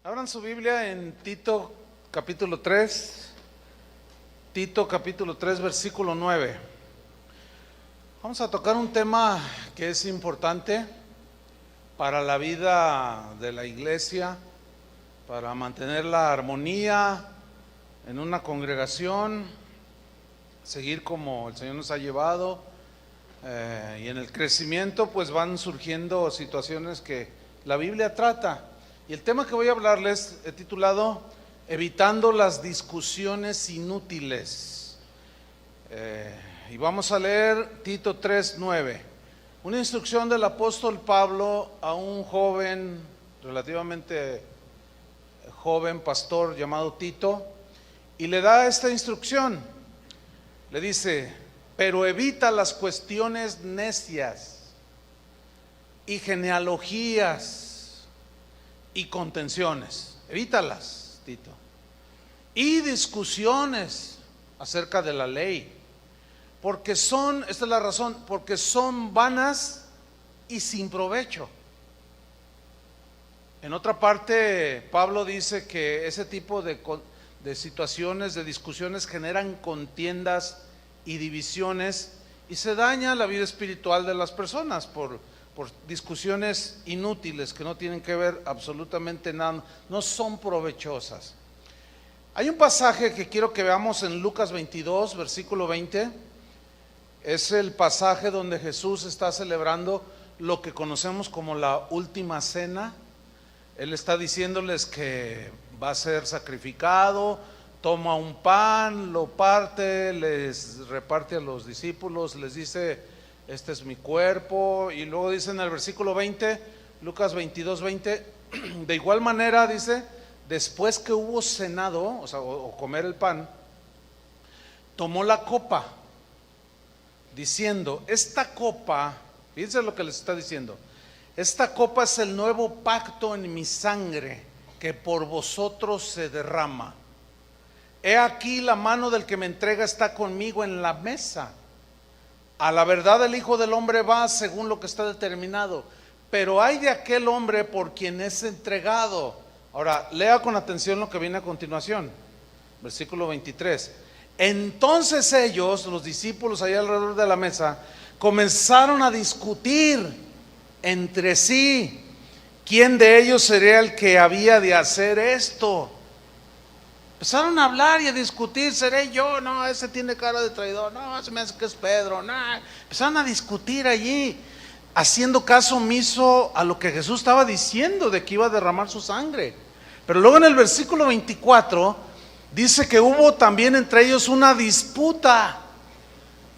Abran su Biblia en Tito capítulo 3, Tito capítulo 3 versículo 9. Vamos a tocar un tema que es importante para la vida de la iglesia, para mantener la armonía en una congregación, seguir como el Señor nos ha llevado, y en el crecimiento pues van surgiendo situaciones que la Biblia trata. Y el tema que voy a hablarles he titulado Evitando las discusiones inútiles. Y vamos a leer Tito 3:9, una instrucción del apóstol Pablo a un joven, relativamente joven pastor llamado Tito, y le da esta instrucción. Le dice: pero evita las cuestiones necias y genealogías y contenciones, evítalas, Tito, y discusiones acerca de la ley, porque son, esta es la razón, porque son vanas y sin provecho. En otra parte, Pablo dice que ese tipo de situaciones, de discusiones, generan contiendas y divisiones, y se daña la vida espiritual de las personas por discusiones inútiles que no tienen que ver absolutamente nada, no son provechosas. Hay un pasaje que quiero que veamos en Lucas 22, versículo 20. Es el pasaje donde Jesús está celebrando lo que conocemos como la última cena. Él está diciéndoles que va a ser sacrificado, toma un pan, lo parte, les reparte a los discípulos, les dice: este es mi cuerpo. Y luego dice en el versículo 20, Lucas 22, 20, de igual manera dice, después que hubo cenado, o sea, o comer el pan, tomó la copa, diciendo: esta copa, fíjense lo que les está diciendo, esta copa es el nuevo pacto en mi sangre, que por vosotros se derrama. He aquí la mano del que me entrega está conmigo en la mesa. A la verdad el Hijo del Hombre va según lo que está determinado, pero hay de aquel hombre por quien es entregado. Ahora, lea con atención lo que viene a continuación, versículo 23. Entonces ellos, los discípulos allá alrededor de la mesa, comenzaron a discutir entre sí quién de ellos sería el que había de hacer esto. Empezaron a hablar y a discutir: ¿seré yo? No, ese tiene cara de traidor. No, se me hace que es Pedro. No. Empezaron a discutir allí, haciendo caso omiso a lo que Jesús estaba diciendo de que iba a derramar su sangre. Pero luego en el versículo 24 dice que hubo también entre ellos una disputa,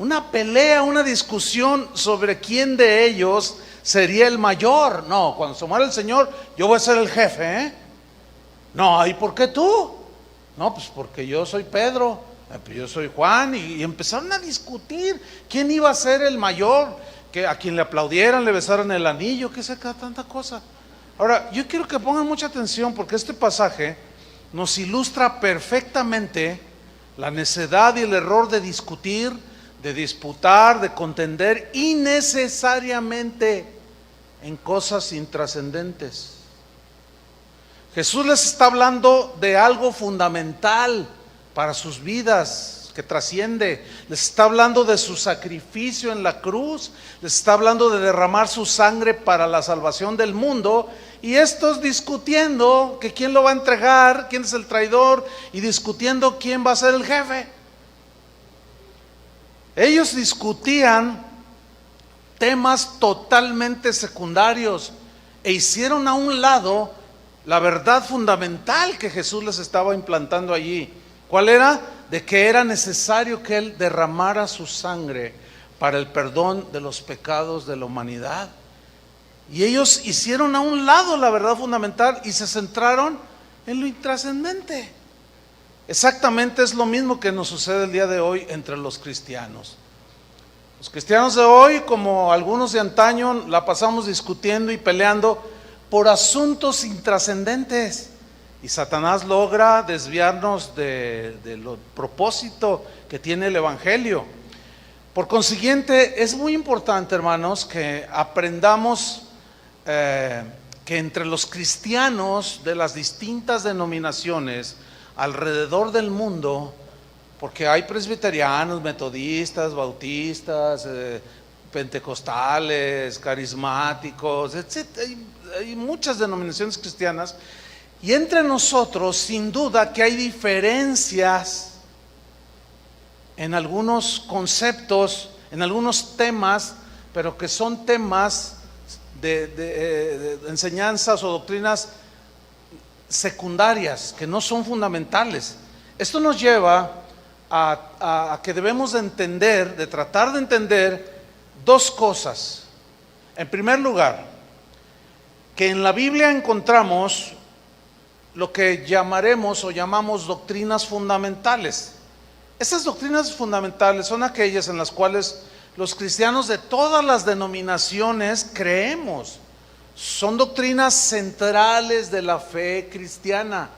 una pelea, una discusión sobre quién de ellos sería el mayor. No, cuando se muera el Señor, yo voy a ser el jefe, No, ¿y por qué tú? No, pues porque yo soy Pedro, pues yo soy Juan, y empezaron a discutir quién iba a ser el mayor, que a quien le aplaudieran, le besaran el anillo, que se tanta cosa. Ahora, yo quiero que pongan mucha atención, porque este pasaje nos ilustra perfectamente la necedad y el error de discutir, de disputar, de contender innecesariamente en cosas intrascendentes. Jesús les está hablando de algo fundamental para sus vidas, que trasciende. Les está hablando de su sacrificio en la cruz, les está hablando de derramar su sangre para la salvación del mundo, y estos discutiendo que quién lo va a entregar, quién es el traidor, y discutiendo quién va a ser el jefe. Ellos discutían temas totalmente secundarios e hicieron a un lado la verdad fundamental que Jesús les estaba implantando allí. ¿Cuál era? De que era necesario que Él derramara su sangre para el perdón de los pecados de la humanidad. Y ellos hicieron a un lado la verdad fundamental y se centraron en lo intrascendente. Exactamente es lo mismo que nos sucede el día de hoy entre los cristianos. Los cristianos de hoy, como algunos de antaño, la pasamos discutiendo y peleando por asuntos intrascendentes, y Satanás logra desviarnos de lo propósito que tiene el Evangelio. Por consiguiente, es muy importante, hermanos, que aprendamos que entre los cristianos de las distintas denominaciones alrededor del mundo, porque hay presbiterianos, metodistas, bautistas, pentecostales, carismáticos, etc. Hay muchas denominaciones cristianas, y entre nosotros sin duda que hay diferencias en algunos conceptos, en algunos temas, pero que son temas de enseñanzas o doctrinas secundarias, que no son fundamentales. Esto nos lleva a que debemos de entender, de tratar de entender dos cosas. En primer lugar, que en la Biblia encontramos lo que llamaremos o llamamos doctrinas fundamentales. Estas doctrinas fundamentales son aquellas en las cuales los cristianos de todas las denominaciones creemos. Son doctrinas centrales de la fe cristiana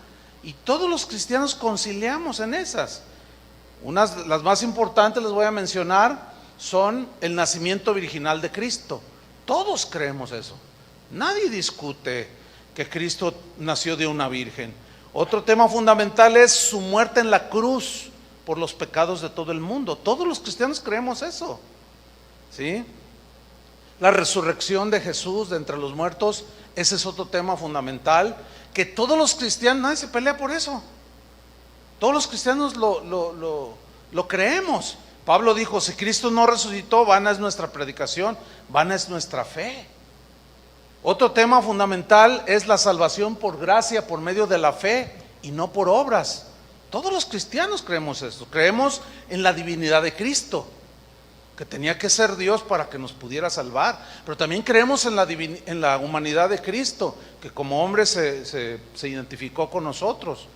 y todos los cristianos conciliamos en esas. Las más importantes les voy a mencionar son el nacimiento virginal de Cristo. Todos creemos eso. Nadie discute que Cristo nació de una virgen. Otro tema fundamental es su muerte en la cruz por los pecados de todo el mundo. Todos los cristianos creemos eso, ¿sí? La resurrección de Jesús de entre los muertos, ese es otro tema fundamental, que todos los cristianos, nadie se pelea por eso. Todos los cristianos lo creemos. Pablo dijo, si Cristo no resucitó, vana es nuestra predicación, vana es nuestra fe. Otro tema fundamental es la salvación por gracia, por medio de la fe y no por obras. Todos los cristianos creemos esto, creemos en la divinidad de Cristo, que tenía que ser Dios para que nos pudiera salvar, pero también creemos en la humanidad de Cristo, que como hombre se identificó con nosotros.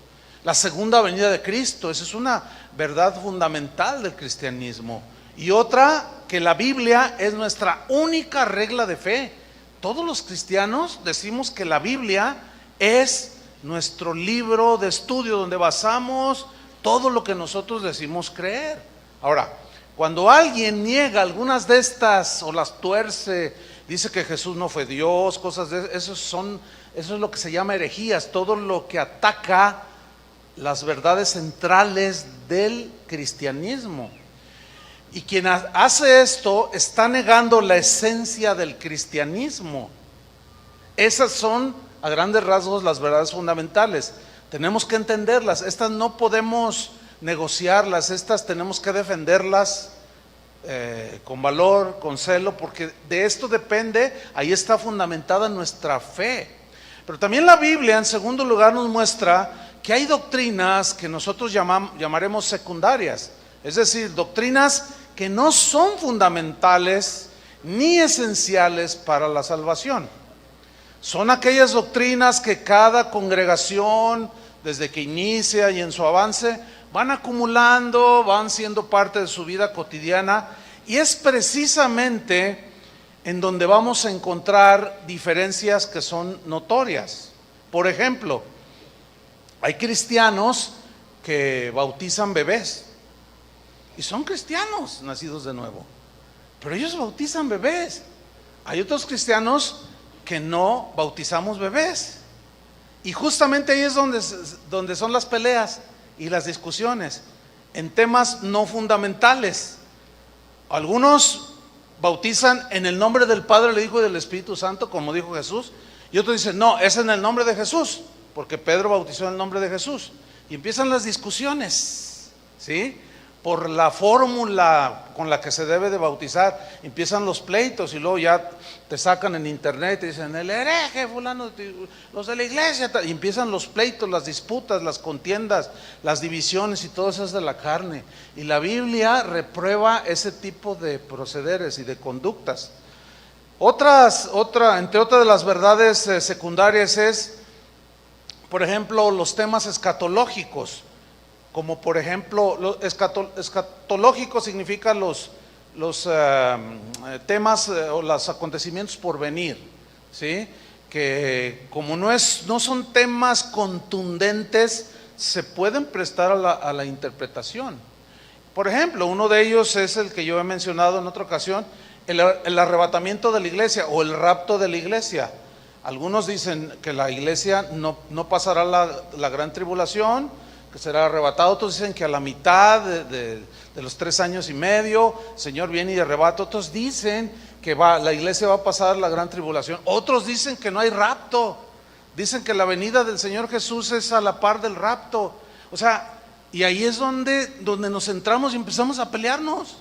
La segunda venida de Cristo, esa es una verdad fundamental del cristianismo. Y otra, que la Biblia es nuestra única regla de fe. Todos los cristianos decimos que la Biblia es nuestro libro de estudio donde basamos todo lo que nosotros decimos creer. Ahora, cuando alguien niega algunas de estas o las tuerce, dice que Jesús no fue Dios, cosas de eso es lo que se llama herejías, todo lo que ataca las verdades centrales del cristianismo. Y quien hace esto está negando la esencia del cristianismo. Esas son a grandes rasgos las verdades fundamentales. Tenemos que entenderlas, estas no podemos negociarlas, estas tenemos que defenderlas con valor, con celo, porque de esto depende, ahí está fundamentada nuestra fe. Pero también la Biblia, en segundo lugar, nos muestra que hay doctrinas que nosotros llamaremos secundarias, es decir, doctrinas que no son fundamentales ni esenciales para la salvación. Son aquellas doctrinas que cada congregación, desde que inicia y en su avance, van acumulando, van siendo parte de su vida cotidiana, y es precisamente en donde vamos a encontrar diferencias que son notorias. Por ejemplo, hay cristianos que bautizan bebés, y son cristianos nacidos de nuevo, pero ellos bautizan bebés. Hay otros cristianos que no bautizamos bebés, y justamente ahí es donde son las peleas y las discusiones en temas no fundamentales. Algunos bautizan en el nombre del Padre, del Hijo y del Espíritu Santo, como dijo Jesús, y otros dicen, no, es en el nombre de Jesús, porque Pedro bautizó en el nombre de Jesús. Y empiezan las discusiones, ¿sí? Por la fórmula con la que se debe de bautizar, empiezan los pleitos, y luego ya te sacan en internet y dicen, el hereje fulano, los de la iglesia, y empiezan los pleitos, las disputas, las contiendas, las divisiones, y todo eso es de la carne. Y la Biblia reprueba ese tipo de procederes y de conductas. Entre otras de las verdades secundarias es, por ejemplo, los temas escatológicos. Como por ejemplo, escatológico significa los temas o los acontecimientos por venir, ¿sí? Que como no son temas contundentes, se pueden prestar a la interpretación. Por ejemplo, uno de ellos es el que yo he mencionado en otra ocasión, el arrebatamiento de la iglesia o el rapto de la iglesia. Algunos dicen que la iglesia no pasará la gran tribulación, que será arrebatado. Otros dicen que a la mitad de los 3 años y medio, el Señor viene y arrebata. Otros dicen que la iglesia va a pasar la gran tribulación. Otros dicen que no hay rapto. Dicen que la venida del Señor Jesús es a la par del rapto. O sea, y ahí es donde nos centramos y empezamos a pelearnos,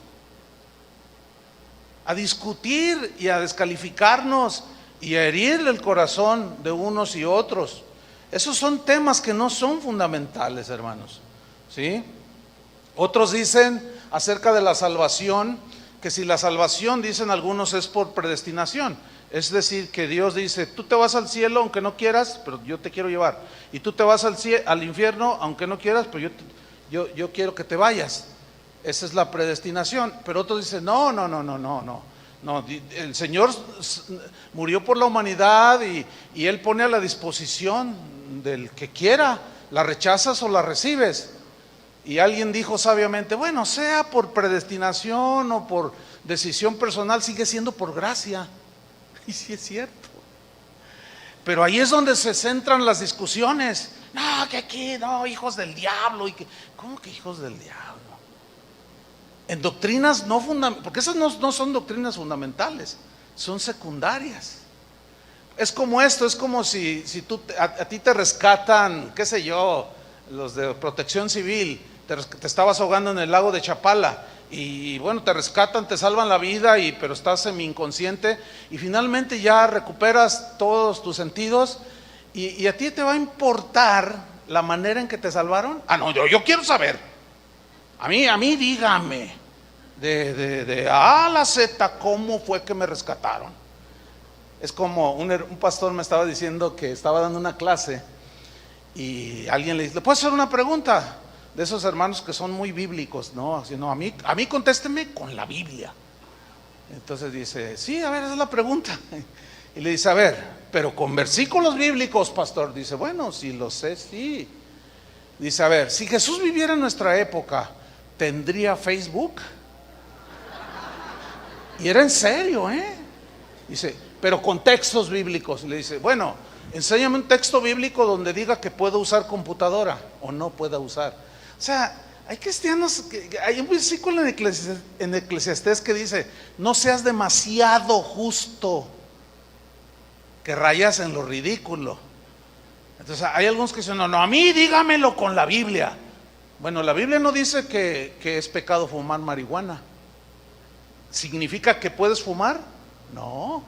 a discutir y a descalificarnos y a herirle el corazón de unos y otros. Esos son temas que no son fundamentales, hermanos, ¿sí? Otros dicen acerca de la salvación, que si la salvación, dicen algunos, es por predestinación. Es decir, que Dios dice, tú te vas al cielo aunque no quieras, pero yo te quiero llevar. Y tú te vas al infierno aunque no quieras, pero yo quiero que te vayas. Esa es la predestinación. Pero otros dicen, no, el Señor murió por la humanidad y Él pone a la disposición del que quiera, la rechazas o la recibes. Y alguien dijo sabiamente, bueno, sea por predestinación o por decisión personal, sigue siendo por gracia. Y sí es cierto. Pero ahí es donde se centran las discusiones. No, que aquí, no, hijos del diablo. ¿Cómo que hijos del diablo? En doctrinas no fundamentales, porque esas no son doctrinas fundamentales, son secundarias. Es como esto, es como si a ti te rescatan, qué sé yo, los de Protección Civil, te estabas ahogando en el lago de Chapala y bueno, te rescatan, te salvan la vida, pero estás semi inconsciente y finalmente ya recuperas todos tus sentidos y a ti te va a importar la manera en que te salvaron. No, yo quiero saber. A mí dígame de A a la Z cómo fue que me rescataron. Es como un pastor me estaba diciendo que estaba dando una clase y alguien le dice, ¿le puedo hacer una pregunta? De esos hermanos que son muy bíblicos, ¿no? Así, no, a mí contésteme con la Biblia. Entonces dice, sí, a ver, esa es la pregunta. Y le dice, a ver, pero con versículos bíblicos, pastor. Dice, bueno, si lo sé, sí. Dice, a ver, si Jesús viviera en nuestra época, ¿tendría Facebook? Y era en serio, Dice, pero con textos bíblicos. Y le dice, bueno, enséñame un texto bíblico donde diga que puedo usar computadora o no pueda usar. O sea, hay cristianos, hay un versículo en Eclesiastés que dice, no seas demasiado justo, que rayas en lo ridículo. Entonces hay algunos que dicen, no, a mí dígamelo con la Biblia. Bueno, la Biblia no dice que es pecado fumar marihuana. ¿Significa que puedes fumar? No,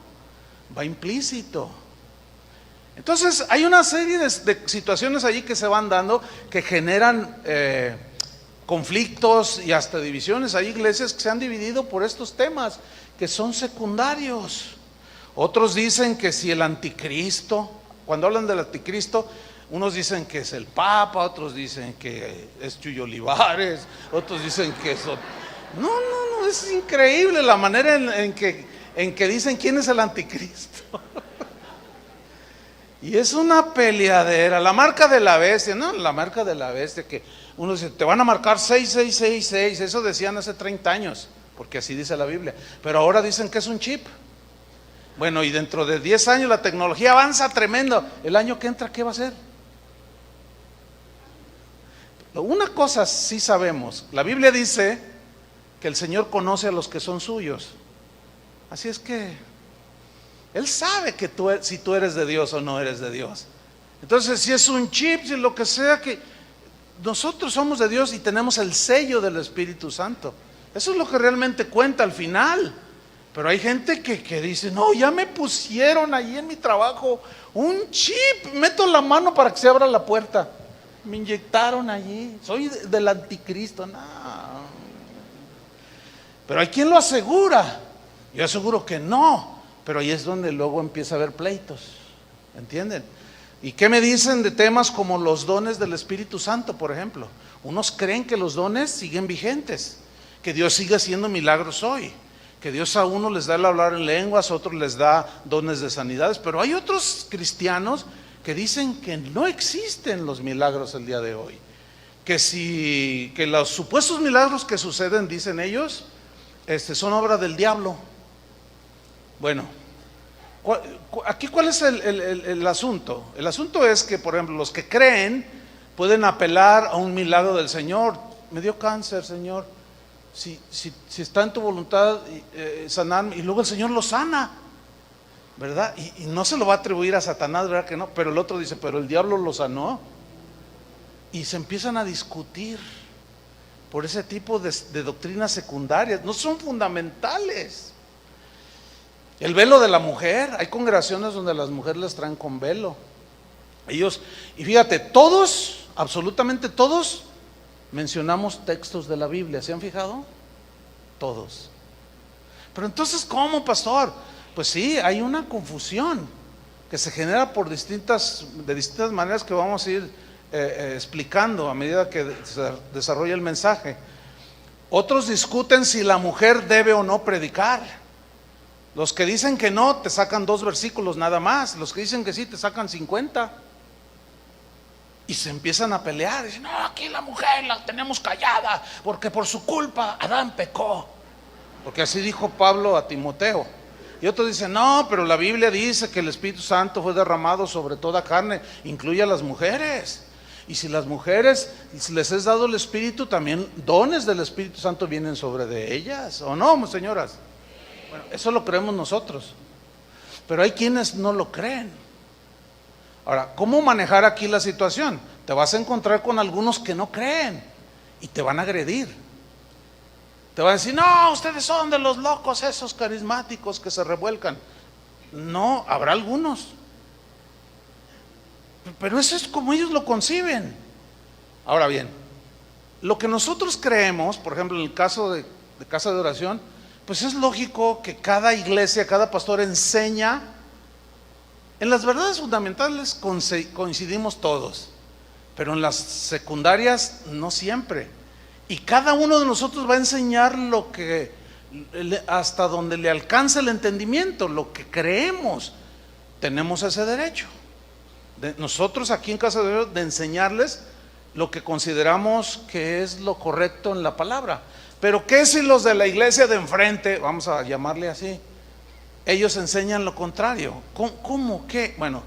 va implícito. Entonces hay una serie de situaciones allí que se van dando que generan conflictos y hasta divisiones. Hay iglesias que se han dividido por estos temas que son secundarios. Otros dicen que si el anticristo, cuando hablan del anticristo, unos dicen que es el Papa, otros dicen que es Chuyo Olivares, otros dicen que es... No, es increíble la manera en que dicen quién es el anticristo. Y es una peleadera, la marca de la bestia, ¿no? La marca de la bestia, que uno dice, te van a marcar 6666, eso decían hace 30 años, porque así dice la Biblia, pero ahora dicen que es un chip. Bueno, y dentro de 10 años la tecnología avanza tremendo, el año que entra, ¿qué va a ser? Una cosa sí sabemos, la Biblia dice que el Señor conoce a los que son suyos, así es que Él sabe que si tú eres de Dios o no eres de Dios. Entonces, si es un chip, si lo que sea, que nosotros somos de Dios y tenemos el sello del Espíritu Santo. Eso es lo que realmente cuenta al final. Pero hay gente que dice, no, ya me pusieron ahí en mi trabajo un chip, meto la mano para que se abra la puerta. Me inyectaron allí, soy del anticristo. No. Pero hay quien lo asegura. Yo aseguro que no. Pero ahí es donde luego empieza a haber pleitos, ¿entienden? ¿Y qué me dicen de temas como los dones del Espíritu Santo, por ejemplo? Unos creen que los dones siguen vigentes, que Dios sigue haciendo milagros hoy, que Dios a uno les da el hablar en lenguas, a otros les da dones de sanidades, pero hay otros cristianos que dicen que no existen los milagros el día de hoy, que los supuestos milagros que suceden, dicen ellos, son obra del diablo. Bueno, Aquí, ¿cuál es el asunto? El asunto es que, por ejemplo, los que creen pueden apelar a un milagro del Señor. Me dio cáncer, Señor. Si está en tu voluntad sanarme, y luego el Señor lo sana, ¿verdad? Y no se lo va a atribuir a Satanás, ¿verdad que no? Pero el otro dice, pero el diablo lo sanó. Y se empiezan a discutir por ese tipo de doctrinas secundarias. No son fundamentales. El velo de la mujer, hay congregaciones donde las mujeres les traen con velo. Ellos, y fíjate, todos, absolutamente todos, mencionamos textos de la Biblia. ¿Se han fijado? Todos. Pero entonces, ¿cómo, pastor? Pues sí, hay una confusión que se genera de distintas maneras que vamos a ir explicando a medida que se desarrolla el mensaje. Otros discuten si la mujer debe o no predicar. Los que dicen que no, te sacan 2 versículos nada más. Los que dicen que sí, te sacan 50. Y se empiezan a pelear. Dicen, no, aquí la mujer la tenemos callada, porque por su culpa Adán pecó. Porque así dijo Pablo a Timoteo. Y otros dicen, no, pero la Biblia dice que el Espíritu Santo fue derramado sobre toda carne, incluye a las mujeres. Y si las mujeres les es dado el Espíritu, también dones del Espíritu Santo vienen sobre de ellas. ¿O no, señoras? Bueno, eso lo creemos nosotros, pero hay quienes no lo creen. Ahora, ¿cómo manejar aquí la situación? Te vas a encontrar con algunos que no creen y te van a agredir. Te van a decir, no, ustedes son de los locos esos carismáticos que se revuelcan. No, habrá algunos, pero eso es como ellos lo conciben. Ahora bien, lo que nosotros creemos, por ejemplo, en el caso de casa de oración, pues es lógico que cada iglesia, cada pastor enseña. En las verdades fundamentales coincidimos todos, pero en las secundarias no siempre. Y cada uno de nosotros va a enseñar lo que, hasta donde le alcance el entendimiento, lo que creemos. Tenemos ese derecho. Nosotros aquí en Casa de Dios, de enseñarles lo que consideramos que es lo correcto en la palabra. Pero ¿qué si los de la iglesia de enfrente, vamos a llamarle así, ellos enseñan lo contrario? ¿Cómo qué? Bueno,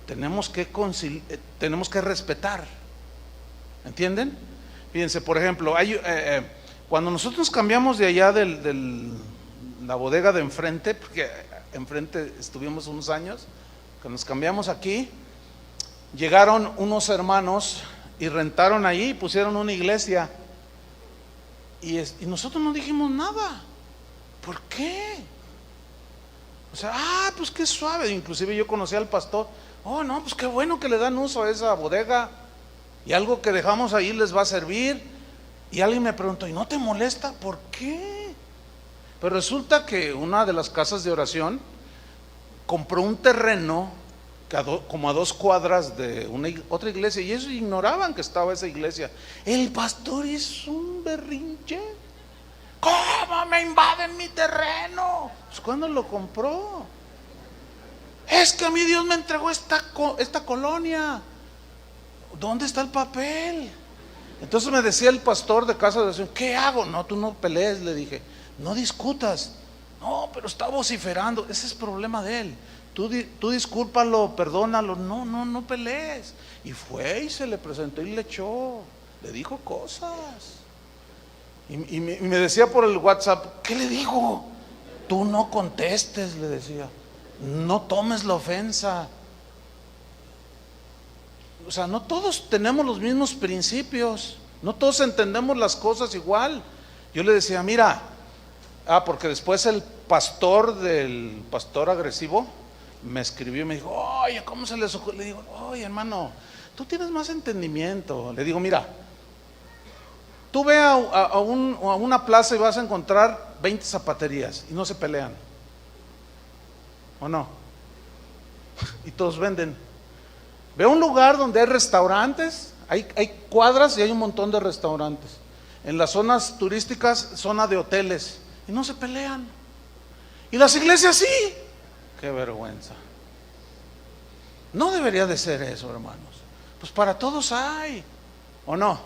tenemos que respetar. ¿Entienden? Fíjense, por ejemplo, cuando nosotros nos cambiamos de allá de la bodega de enfrente, porque enfrente estuvimos unos años, que nos cambiamos aquí, llegaron unos hermanos y rentaron ahí y pusieron una iglesia. Y nosotros no dijimos nada. ¿Por qué? O sea, pues qué suave. Inclusive yo conocí al pastor. Oh, no, pues qué bueno que le dan uso a esa bodega. Y algo que dejamos ahí les va a servir. Y alguien me preguntó, ¿y no te molesta? ¿Por qué? Pero resulta que una de las casas de oración compró un terreno como a 2 cuadras de otra iglesia, y ellos ignoraban que estaba esa iglesia. El pastor hizo un berrinche. ¿Cómo me invaden mi terreno? Pues ¿cuándo lo compró? Es que a mí Dios me entregó esta colonia. ¿Dónde está el papel? Entonces me decía el pastor de casa de oración, ¿qué hago? No, tú no pelees, le dije, no discutas. No, pero está vociferando. Ese es problema de él. Tú discúlpalo, perdónalo. No pelees. Y fue y se le presentó y le echó, le dijo cosas. Y me decía por el WhatsApp, ¿qué le digo? Tú no contestes, le decía. No tomes la ofensa. O sea, no todos tenemos los mismos principios. No todos entendemos las cosas igual. Yo le decía, mira, porque después el pastor del pastor agresivo me escribió y me dijo, oye, ¿cómo se les ocurre? Le digo, oye, hermano, tú tienes más entendimiento. Le digo, mira, tú ve a una plaza y vas a encontrar 20 zapaterías y no se pelean, ¿o no? Y todos venden. Ve a un lugar donde hay restaurantes, hay cuadras y hay un montón de restaurantes. En las zonas turísticas, zona de hoteles, y no se pelean. Y las iglesias sí. Qué vergüenza. No debería de ser eso, hermanos. Pues para todos hay, ¿o no?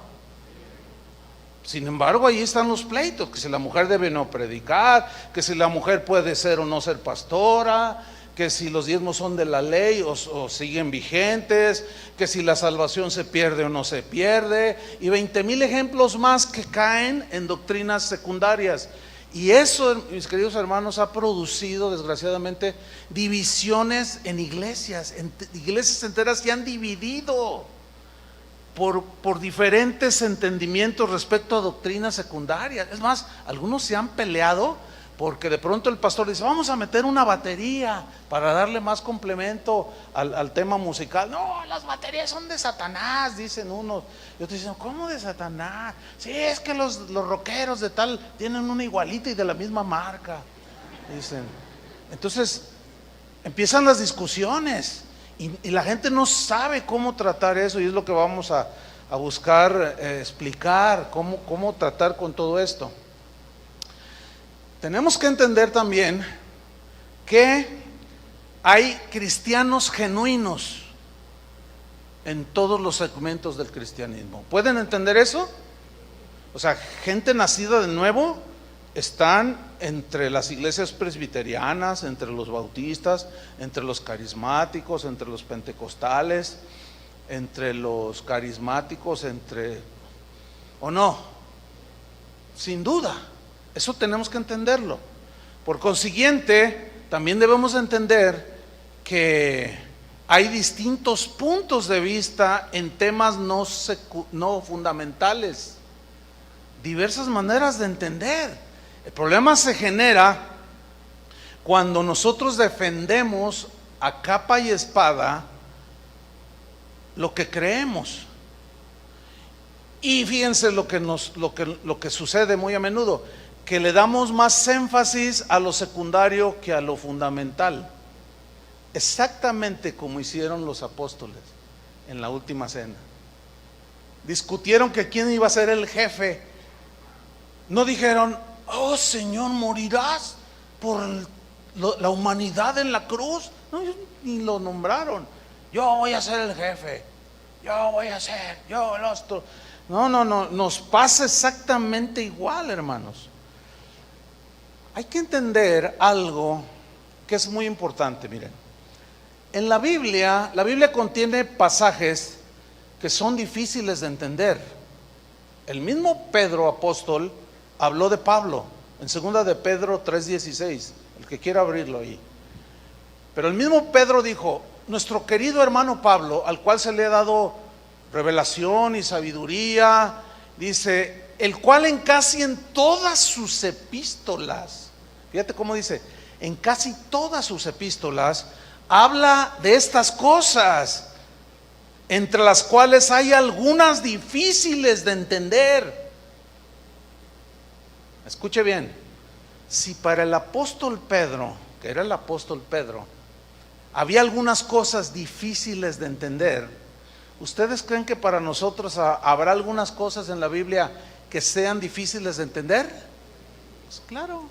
Sin embargo, ahí están los pleitos, que si la mujer debe no predicar, que si la mujer puede ser o no ser pastora, que si los diezmos son de la ley o siguen vigentes, que si la salvación se pierde o no se pierde, y 20,000 ejemplos más que caen en doctrinas secundarias. Y eso, mis queridos hermanos, ha producido desgraciadamente divisiones en iglesias enteras se han dividido por diferentes entendimientos respecto a doctrinas secundarias. Es más, algunos se han peleado porque de pronto el pastor dice: vamos a meter una batería para darle más complemento al tema musical. No, las baterías son de Satanás, dicen unos. Y otros dicen: ¿cómo de Satanás? Sí, es que los rockeros de tal tienen una igualita y de la misma marca, dicen. Entonces empiezan las discusiones y la gente no sabe cómo tratar eso, y es lo que vamos a buscar explicar, cómo tratar con todo esto. Tenemos que entender también que hay cristianos genuinos en todos los segmentos del cristianismo. ¿Pueden entender eso? O sea, gente nacida de nuevo están entre las iglesias presbiterianas, entre los bautistas, entre los carismáticos, entre los pentecostales, entre los carismáticos, ¿o no? Sin duda. Eso tenemos que entenderlo. Por consiguiente, también debemos entender que hay distintos puntos de vista en temas no fundamentales, diversas maneras de entender. El problema se genera cuando nosotros defendemos a capa y espada lo que creemos. Y fíjense lo que sucede muy a menudo, que le damos más énfasis a lo secundario que a lo fundamental, exactamente como hicieron los apóstoles en la última cena. Discutieron que quién iba a ser el jefe. No dijeron: oh Señor, morirás por la humanidad en la cruz. No, ni lo nombraron. Yo voy a ser el jefe, yo voy a ser, yo el otro. No, nos pasa exactamente igual, hermanos. Hay que entender algo que es muy importante. Miren, en la Biblia contiene pasajes que son difíciles de entender. El mismo Pedro apóstol habló de Pablo en 2 de Pedro 3:16, el que quiera abrirlo ahí. Pero el mismo Pedro dijo: nuestro querido hermano Pablo, al cual se le ha dado revelación y sabiduría, dice, el cual en casi en todas sus epístolas, fíjate cómo dice, en casi todas sus epístolas habla de estas cosas, entre las cuales hay algunas difíciles de entender. Escuche bien, si para el apóstol Pedro, que era el apóstol Pedro, había algunas cosas difíciles de entender, ¿ustedes creen que para nosotros habrá algunas cosas en la Biblia que sean difíciles de entender? Pues claro.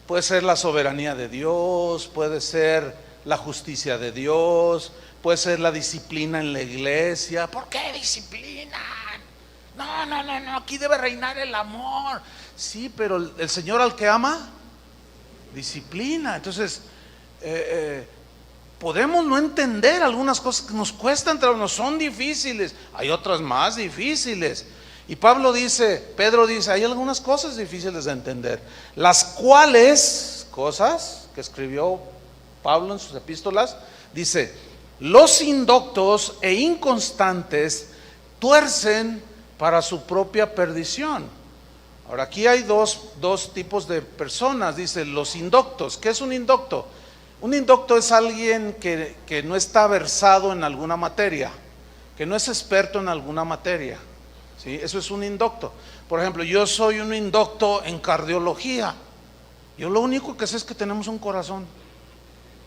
Puede ser la soberanía de Dios, puede ser la justicia de Dios, puede ser la disciplina en la iglesia. ¿Por qué disciplina? No, aquí debe reinar el amor. Sí, pero el Señor al que ama, disciplina. Entonces, podemos no entender algunas cosas que nos cuestan, no son difíciles, hay otras más difíciles. Y Pedro dice, hay algunas cosas difíciles de entender, las cuales, cosas que escribió Pablo en sus epístolas, dice, los indoctos e inconstantes tuercen para su propia perdición. Ahora, aquí hay dos tipos de personas. Dice, los indoctos. ¿Qué es un indocto? Un indocto es alguien que no está versado en alguna materia, que no es experto en alguna materia. ¿Sí? Eso es un indocto. Por ejemplo, yo soy un indocto en cardiología. Yo lo único que sé es que tenemos un corazón,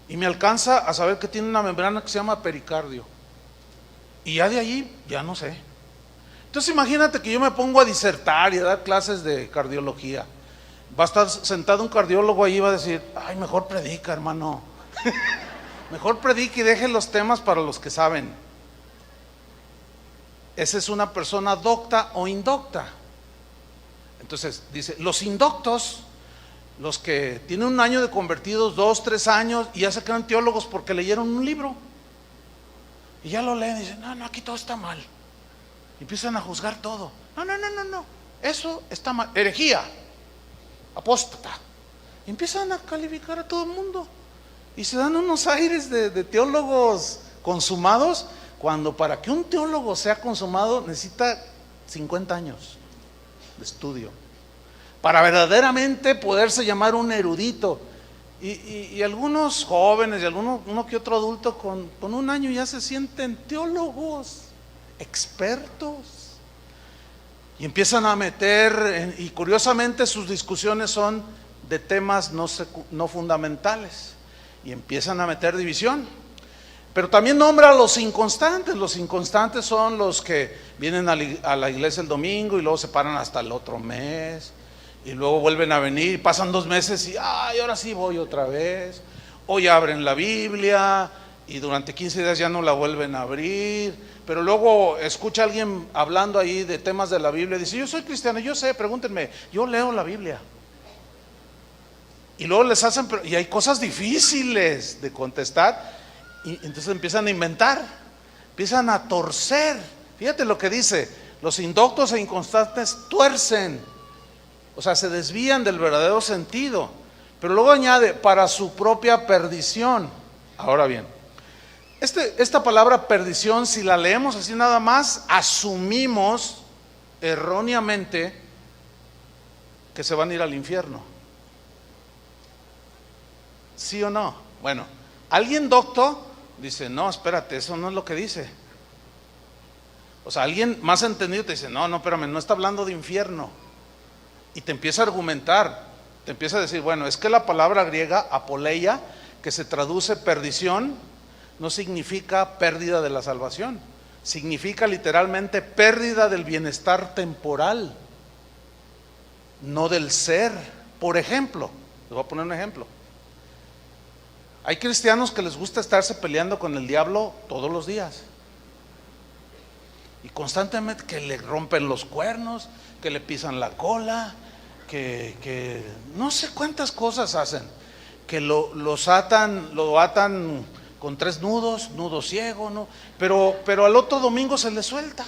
y me alcanza a saber que tiene una membrana que se llama pericardio, y ya de allí ya no sé. Entonces imagínate que yo me pongo a disertar y a dar clases de cardiología. Va a estar sentado un cardiólogo ahí y va a decir: ay, mejor predica, hermano. Mejor predica y deje los temas para los que saben. Esa es una persona docta o indocta. Entonces dice, los indoctos los que tienen un año de convertidos, 2, 3 años, y ya se quedan teólogos porque leyeron un libro. Y ya lo leen y dicen, no, aquí todo está mal. Y empiezan a juzgar todo. No, eso está mal. Herejía, apóstata. Y empiezan a calificar a todo el mundo. Y se dan unos aires de teólogos consumados, cuando para que un teólogo sea consumado necesita 50 años de estudio para verdaderamente poderse llamar un erudito. Y algunos jóvenes y uno que otro adulto con un año ya se sienten teólogos, expertos, y empiezan a meter, y curiosamente sus discusiones son de temas no fundamentales, y empiezan a meter división. Pero también nombra a los inconstantes. Los inconstantes son los que vienen a la iglesia el domingo y luego se paran hasta el otro mes, y luego vuelven a venir, pasan 2 meses y ahora sí voy otra vez. Hoy abren la Biblia y durante 15 días ya no la vuelven a abrir, pero luego escucha a alguien hablando ahí de temas de la Biblia y dice, yo soy cristiano, yo sé, pregúntenme, yo leo la Biblia. Y luego les hacen, y hay cosas difíciles de contestar, y entonces empiezan a inventar, empiezan a torcer. Fíjate lo que dice: los indoctos e inconstantes tuercen, o sea, se desvían del verdadero sentido. Pero luego añade, para su propia perdición. Ahora bien, esta palabra perdición, si la leemos así nada más, asumimos erróneamente que se van a ir al infierno. ¿Sí o no? Bueno, alguien docto dice, no, espérate, eso no es lo que dice. O sea, alguien más entendido te dice, no, espérame, no está hablando de infierno. Y te empieza a argumentar, te empieza a decir, bueno, es que la palabra griega apoleia, que se traduce perdición, no significa pérdida de la salvación, significa literalmente pérdida del bienestar temporal, no del ser. Por ejemplo, les voy a poner un ejemplo. Hay cristianos que les gusta estarse peleando con el diablo todos los días, y constantemente que le rompen los cuernos, que le pisan la cola, que no sé cuántas cosas hacen, que lo atan con 3 nudos, nudo ciego, ¿no? Pero al otro domingo se le suelta.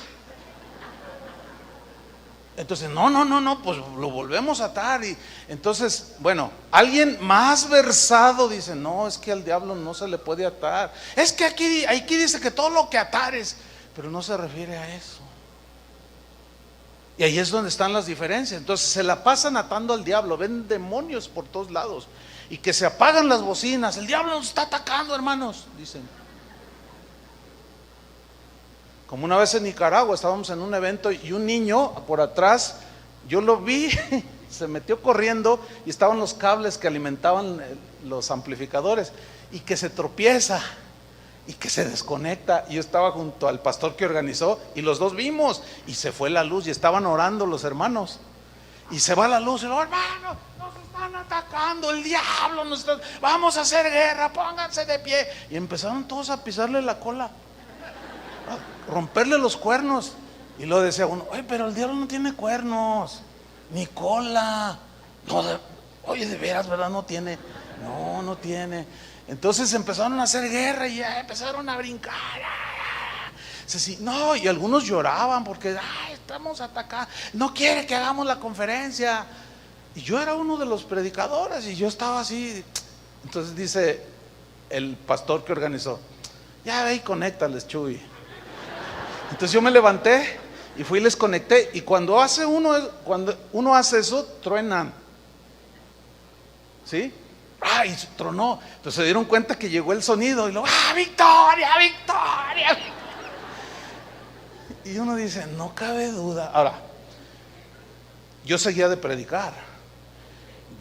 Entonces, no, pues lo volvemos a atar. Y entonces, bueno, alguien más versado dice, no, es que al diablo no se le puede atar. Es que aquí dice que todo lo que atares, pero no se refiere a eso. Y ahí es donde están las diferencias. Entonces se la pasan atando al diablo, ven demonios por todos lados, y que se apagan las bocinas, el diablo nos está atacando, hermanos, dicen. Como una vez en Nicaragua estábamos en un evento y un niño por atrás, yo lo vi, se metió corriendo y estaban los cables que alimentaban los amplificadores, y que se tropieza y que se desconecta. Y yo estaba junto al pastor que organizó y los dos vimos, y se fue la luz y estaban orando los hermanos, y se va la luz y los hermanos, nos están atacando, el diablo nos está, vamos a hacer guerra, pónganse de pie. Y empezaron todos a pisarle la cola, a romperle los cuernos. Y luego decía uno, oye, pero el diablo no tiene cuernos ni cola. No, oye, de veras, ¿verdad? No tiene. No tiene. Entonces empezaron a hacer guerra y ya empezaron a brincar. No, y algunos lloraban porque estamos atacados, no quiere que hagamos la conferencia. Y yo era uno de los predicadores y yo estaba así. Entonces dice el pastor que organizó, ya ve y conéctales, Chuy. Entonces yo me levanté y fui y les conecté. Y cuando uno hace eso, truenan, ¿sí? Y tronó. Entonces se dieron cuenta que llegó el sonido y luego, victoria, victoria. Y uno dice, no cabe duda. Ahora, yo seguía de predicar.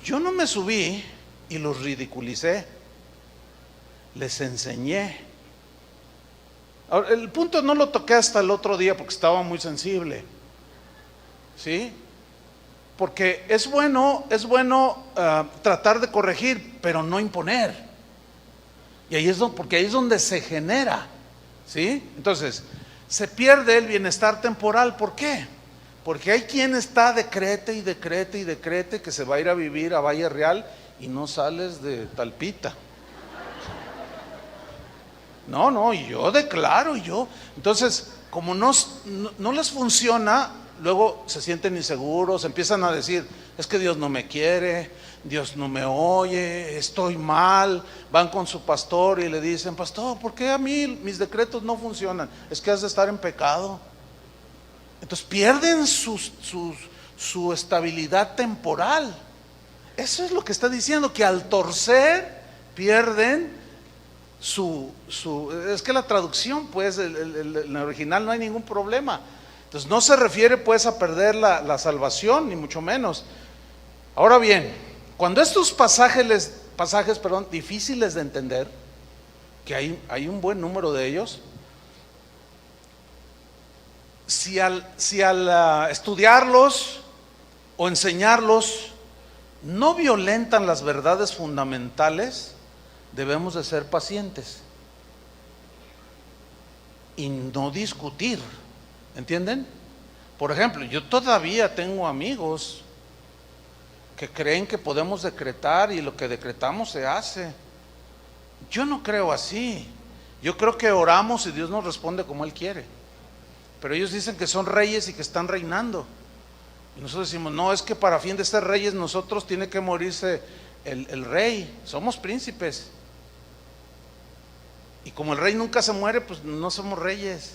Yo no me subí y los ridiculicé, les enseñé. Ahora, el punto no lo toqué hasta el otro día porque estaba muy sensible, ¿sí? Porque es bueno tratar de corregir, pero no imponer. Y ahí porque ahí es donde se genera, ¿sí? Entonces, se pierde el bienestar temporal. ¿Por qué? Porque hay quien está decrete y decrete y decrete que se va a ir a vivir a Valle Real y no sales de Talpita. No, y yo declaro, Entonces, como no les funciona, luego se sienten inseguros, empiezan a decir, es que Dios no me quiere, Dios no me oye, estoy mal. Van con su pastor y le dicen, pastor, ¿por qué a mí mis decretos no funcionan? Es que has de estar en pecado. Entonces pierden su estabilidad temporal. Eso es lo que está diciendo, que al torcer pierden es que la traducción, pues, en el original no hay ningún problema. Entonces no se refiere pues a perder la salvación, ni mucho menos. Ahora bien, cuando estos pasajes difíciles de entender, que hay un buen número de ellos, si al estudiarlos o enseñarlos no violentan las verdades fundamentales, debemos de ser pacientes y no discutir, ¿entienden? Por ejemplo, yo todavía tengo amigos que creen que podemos decretar y lo que decretamos se hace. Yo no creo así. Yo creo que oramos y Dios nos responde como Él quiere. Pero ellos dicen que son reyes y que están reinando. Y nosotros decimos, no, es que para fin de ser reyes nosotros tiene que morirse el rey. Somos príncipes. Y como el rey nunca se muere, pues no somos reyes.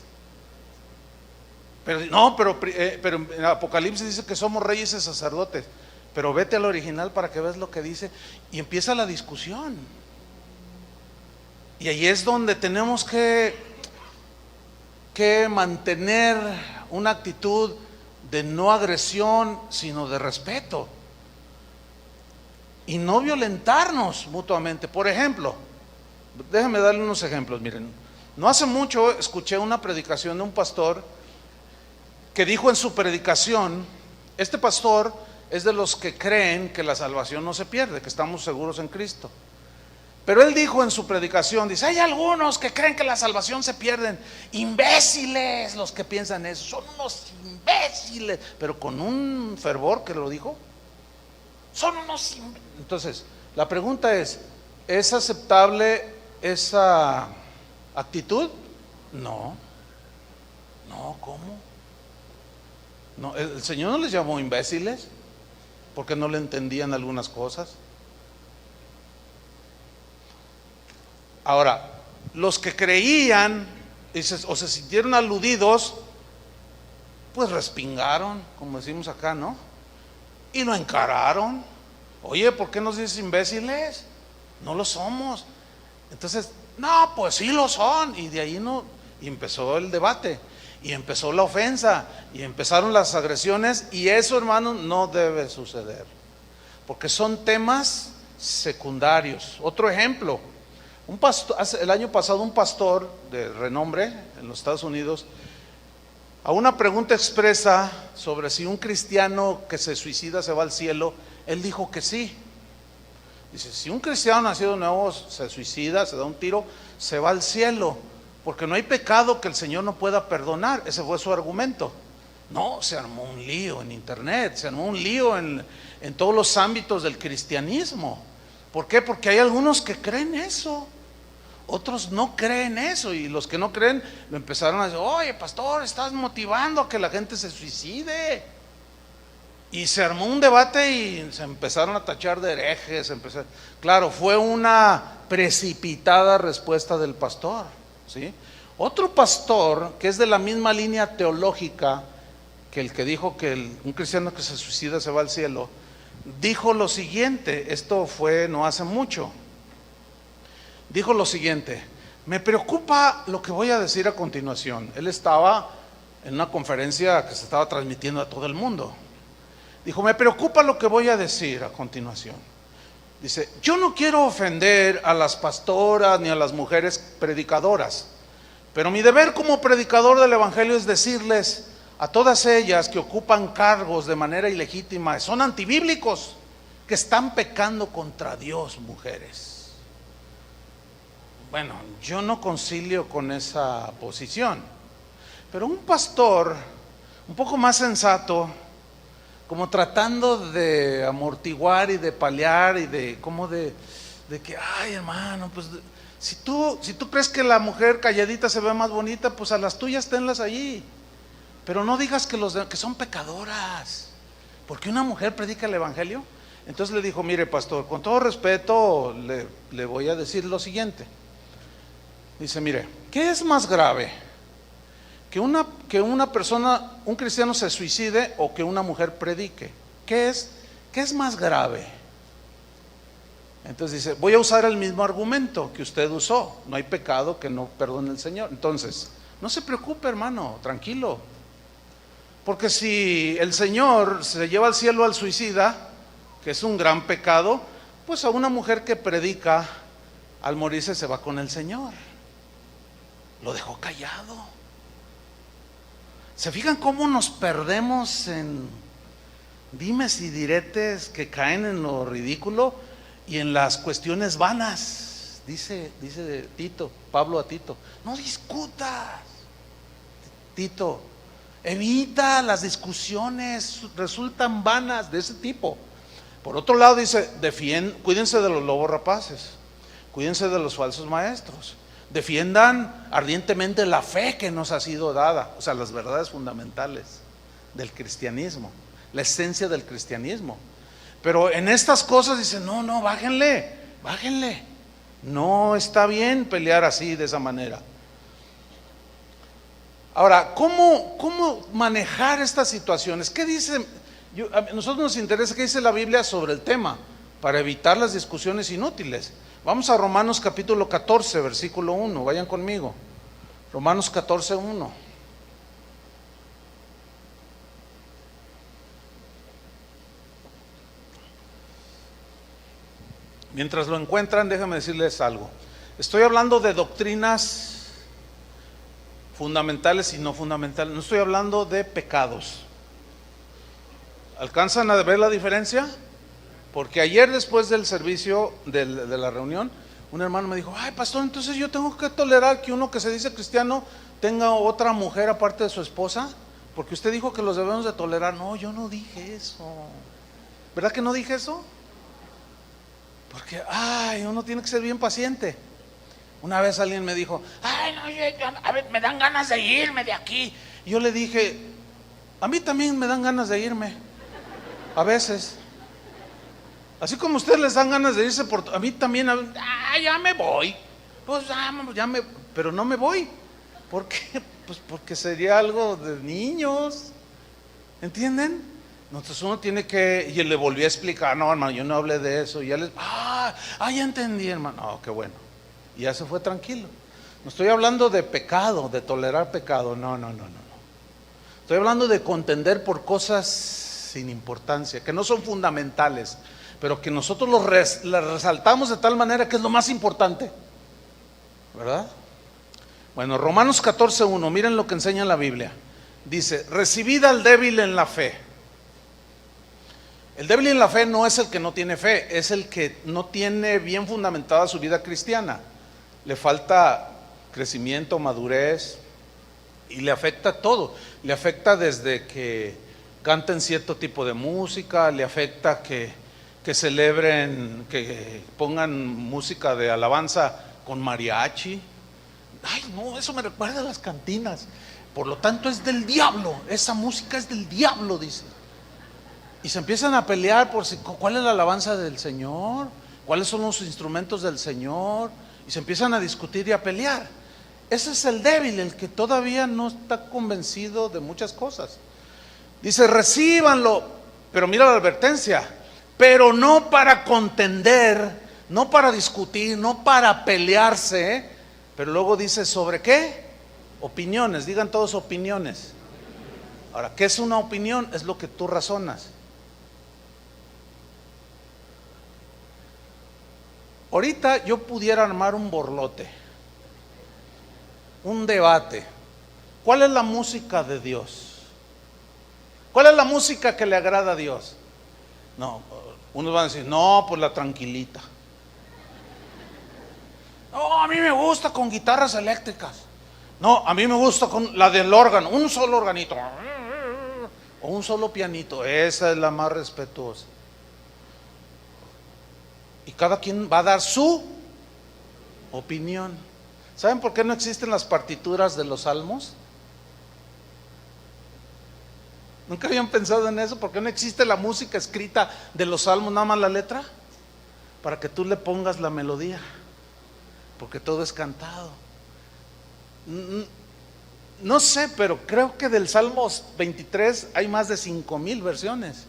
Pero en Apocalipsis dice que somos reyes y sacerdotes. Pero vete al original para que veas lo que dice. Y empieza la discusión. Y ahí es donde tenemos que mantener una actitud de no agresión, sino de respeto. Y no violentarnos mutuamente. Por ejemplo, déjenme darle unos ejemplos. Miren, no hace mucho escuché una predicación de un pastor que dijo en su predicación, este pastor es de los que creen que la salvación no se pierde, que estamos seguros en Cristo. Pero él dijo en su predicación, dice, hay algunos que creen que la salvación se pierden. Imbéciles los que piensan eso, son unos imbéciles. Pero con un fervor que lo dijo, son unos imbéciles. Entonces, la pregunta ¿es aceptable esa actitud? No, ¿cómo? No, el Señor no les llamó imbéciles porque no le entendían algunas cosas. Ahora, los que creían o se sintieron aludidos, pues respingaron, como decimos acá, ¿no? Y lo encararon. Oye, ¿por qué nos dices imbéciles? No lo somos. Entonces, no, pues sí lo son. Y de ahí y empezó el debate, y empezó la ofensa, y empezaron las agresiones. Y eso, hermanos, no debe suceder, porque son temas secundarios. Otro ejemplo. El año pasado un pastor de renombre en los Estados Unidos, a una pregunta expresa sobre si un cristiano que se suicida se va al cielo, él dijo que sí. Dice, si un cristiano nacido de nuevo se suicida, se da un tiro, se va al cielo, porque no hay pecado que el Señor no pueda perdonar. Ese fue su argumento. No, se armó un lío en internet, se armó un lío en todos los ámbitos del cristianismo. ¿Por qué? Porque hay algunos que creen eso, otros no creen eso, y los que no creen lo empezaron a decir, oye pastor, estás motivando a que la gente se suicide. Y se armó un debate y se empezaron a tachar de herejes. Claro, fue una precipitada respuesta del pastor, ¿sí? Otro pastor que es de la misma línea teológica que el que dijo que un cristiano que se suicida se va al cielo, dijo lo siguiente. Esto fue no hace mucho. Dijo lo siguiente: me preocupa lo que voy a decir a continuación. Él estaba en una conferencia que se estaba transmitiendo a todo el mundo. Dijo, me preocupa lo que voy a decir a continuación. Dice, yo no quiero ofender a las pastoras ni a las mujeres predicadoras, pero mi deber como predicador del evangelio es decirles a todas ellas que ocupan cargos de manera ilegítima, son antibíblicos, que están pecando contra Dios, mujeres. Bueno, yo no concilio con esa posición, pero un pastor un poco más sensato, como tratando de amortiguar y de paliar y de como de que, ay hermano, pues si tú crees que la mujer calladita se ve más bonita, pues a las tuyas tenlas allí, pero no digas que son pecadoras, porque una mujer predica el evangelio. Entonces le dijo, mire pastor, con todo respeto le voy a decir lo siguiente. Dice, mire, ¿qué es más grave? Que una persona, un cristiano se suicide o que una mujer predique. ¿Qué es más grave? Entonces dice, voy a usar el mismo argumento que usted usó. No hay pecado que no perdone el Señor. Entonces, no se preocupe hermano, tranquilo. Porque si el Señor se lleva al cielo al suicida, que es un gran pecado, pues a una mujer que predica al morirse se va con el Señor. Lo dejó callado. ¿Se fijan cómo nos perdemos en dimes y diretes que caen en lo ridículo y en las cuestiones vanas? Dice Tito, Pablo a Tito, no discutas, Tito, evita las discusiones, resultan vanas de ese tipo. Por otro lado dice, cuídense de los lobos rapaces, cuídense de los falsos maestros, defiendan ardientemente la fe que nos ha sido dada, o sea, las verdades fundamentales del cristianismo, la esencia del cristianismo. Pero en estas cosas dice, no, bájenle, no está bien pelear así, de esa manera. Ahora, ¿cómo manejar estas situaciones? ¿Qué dice? A nosotros nos interesa qué dice la Biblia sobre el tema, para evitar las discusiones inútiles. Vamos a Romanos capítulo 14, versículo 1, vayan conmigo. Romanos 14, 1. Mientras lo encuentran, déjenme decirles algo. Estoy hablando de doctrinas fundamentales y no fundamentales. No estoy hablando de pecados. ¿Alcanzan a ver la diferencia? Porque ayer, después del servicio de la reunión, un hermano me dijo, ay pastor, entonces yo tengo que tolerar que uno que se dice cristiano tenga otra mujer aparte de su esposa, porque usted dijo que los debemos de tolerar. No, yo no dije eso. ¿Verdad que no dije eso? Porque, uno tiene que ser bien paciente. Una vez alguien me dijo, a ver, me dan ganas de irme de aquí. Y yo le dije, a mí también me dan ganas de irme, a veces. Así como a ustedes les dan ganas de irse, a mí también, ya me voy. Pues pero no me voy. ¿Por qué? Pues porque sería algo de niños. ¿Entienden? Entonces uno tiene que, y le volví a explicar, no hermano, yo no hablé de eso. Y ya ya entendí hermano. Oh, qué bueno. Y ya se fue tranquilo. No estoy hablando de pecado, de tolerar pecado, no. Estoy hablando de contender por cosas sin importancia, que no son fundamentales, pero que nosotros las resaltamos de tal manera que es lo más importante, ¿verdad? Bueno, Romanos 14:1, miren lo que enseña la Biblia. Dice, recibid al débil en la fe. El débil en la fe no es el que no tiene fe, es el que no tiene bien fundamentada su vida cristiana. Le falta crecimiento, madurez, y le afecta todo. Le afecta desde que canten cierto tipo de música, le afecta que celebren, que pongan música de alabanza con mariachi. Ay, no, eso me recuerda a las cantinas. Por lo tanto es del diablo, esa música es del diablo, dice. Y se empiezan a pelear por cuál es la alabanza del Señor, cuáles son los instrumentos del Señor, y se empiezan a discutir y a pelear. Ese es el débil, el que todavía no está convencido de muchas cosas. Dice, recíbanlo, pero mira la advertencia, pero no para contender, no para discutir, no para pelearse, pero luego dice, ¿sobre qué? Opiniones, digan todos opiniones. Ahora, ¿qué es una opinión? Es lo que tú razonas. Ahorita yo pudiera armar un borlote, un debate. ¿Cuál es la música de Dios? ¿Cuál es la música que le agrada a Dios? No, unos van a decir, no, pues la tranquilita. No, a mí me gusta con guitarras eléctricas. No, a mí me gusta con la del órgano, un solo organito. o un solo pianito, esa es la más respetuosa. Y cada quien va a dar su opinión. ¿Saben por qué no existen las partituras de los salmos? ¿Nunca habían pensado en eso? ¿Por qué no existe la música escrita de los salmos, nada más la letra? Para que tú le pongas la melodía, porque todo es cantado. No sé, pero creo que del Salmo 23 hay más de 5,000 versiones.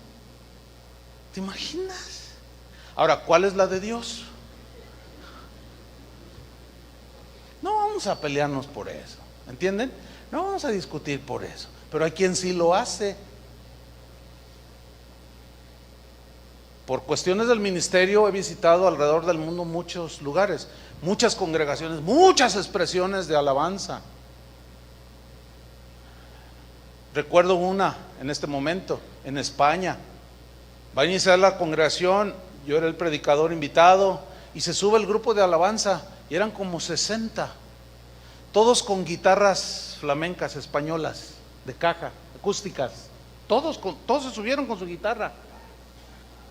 ¿Te imaginas? Ahora, ¿cuál es la de Dios? No vamos a pelearnos por eso, ¿entienden? No vamos a discutir por eso, pero hay quien sí lo hace. Por cuestiones del ministerio he visitado alrededor del mundo muchos lugares, muchas congregaciones, muchas expresiones de alabanza. Recuerdo una en este momento, en España. Va a iniciar la congregación, yo era el predicador invitado, y se sube el grupo de alabanza, y eran como 60, todos con guitarras flamencas españolas, de caja, acústicas, todos se subieron con su guitarra,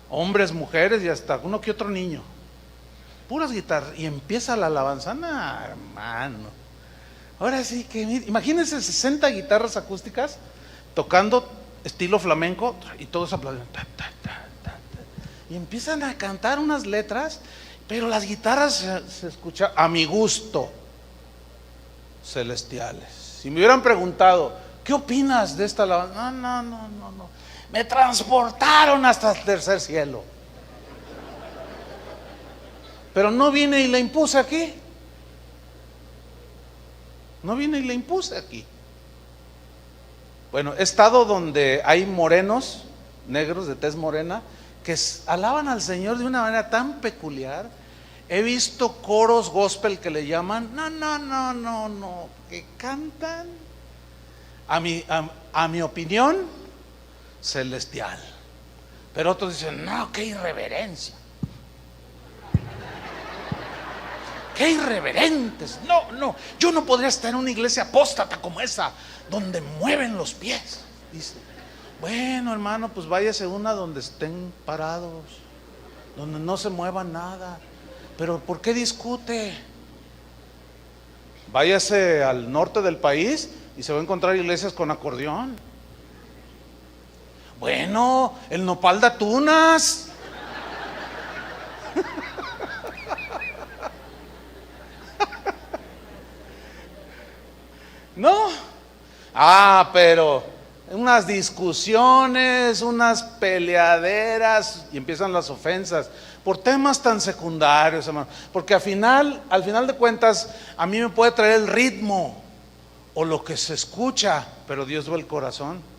hombres, mujeres y hasta uno que otro niño, puras guitarras, y empieza la alabanza. No, hermano, ahora sí que, imagínense 60 guitarras acústicas tocando estilo flamenco, y todos aplauden, y empiezan a cantar unas letras, pero las guitarras se escuchan a mi gusto, celestiales. Si me hubieran preguntado, ¿qué opinas de esta alabanza? No, me transportaron hasta el tercer cielo, pero no vine y la impuse aquí. No vine y la impuse aquí. Bueno, he estado donde hay morenos, negros de tez morena, que alaban al Señor de una manera tan peculiar. He visto coros gospel que le llaman, no, que cantan, a mi opinión, celestial. Pero otros dicen, no, qué irreverencia. ¡Qué irreverentes! No, yo no podría estar en una iglesia apóstata como esa, donde mueven los pies. Dice, bueno, hermano, pues váyase a una donde estén parados, donde no se mueva nada. Pero ¿por qué discute? Váyase al norte del país y se va a encontrar iglesias con acordeón. Bueno, el nopal de Tunas. No, pero unas discusiones, unas peleaderas, y empiezan las ofensas por temas tan secundarios, hermano. Porque al final de cuentas, a mí me puede traer el ritmo o lo que se escucha, pero Dios ve el corazón.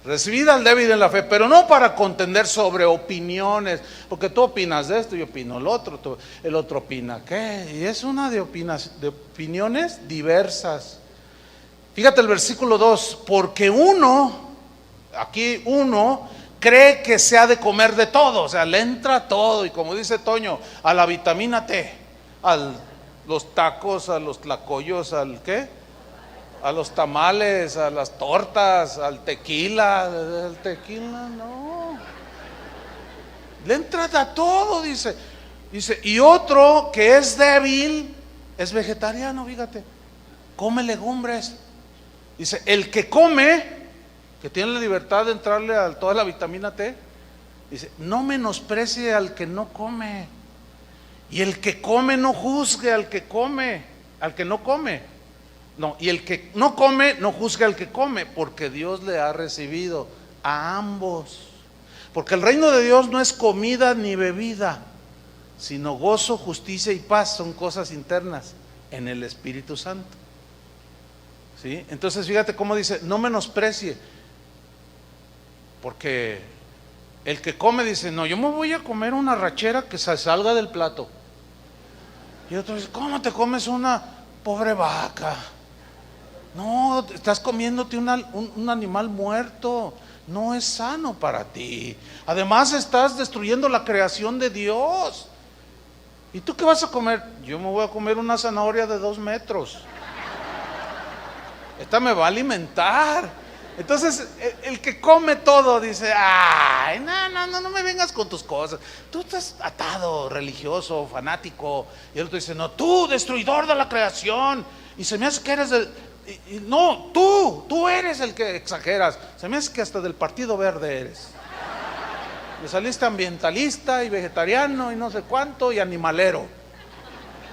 Recibid al débil en la fe, pero no para contender sobre opiniones, porque tú opinas de esto, yo opino lo otro, el otro opina qué, y es una de opiniones diversas. Fíjate el versículo 2, porque uno cree que se ha de comer de todo, o sea, le entra todo, y como dice Toño, a la vitamina T, a los tacos, a los tlacoyos, al qué, a los tamales, a las tortas, al tequila. El tequila no, le entra a todo, dice, y otro que es débil, es vegetariano, fíjate, come legumbres. Dice, el que come, que tiene la libertad de entrarle a toda la vitamina T, dice, no menosprecie al que no come, y el que come no juzgue al que no come. No, y el que no come, no juzga al que come, porque Dios le ha recibido a ambos. Porque el reino de Dios no es comida ni bebida, sino gozo, justicia y paz, son cosas internas en el Espíritu Santo. ¿Sí? Entonces fíjate cómo dice, no menosprecie, porque el que come dice, no, yo me voy a comer una rachera que se salga del plato. Y otro dice, ¿cómo te comes una pobre vaca? No, estás comiéndote un animal muerto, no es sano para ti. Además estás destruyendo la creación de Dios. ¿Y tú qué vas a comer? Yo me voy a comer una zanahoria de 2 metros. esta me va a alimentar. Entonces el que come todo dice, ay, no me vengas con tus cosas. Tú estás atado, religioso, fanático. Y el otro dice, no, tú, destruidor de la creación. Y se me hace que eres no, tú eres el que exageras. Se me hace que hasta del Partido Verde eres. Le saliste ambientalista y vegetariano y no sé cuánto y animalero.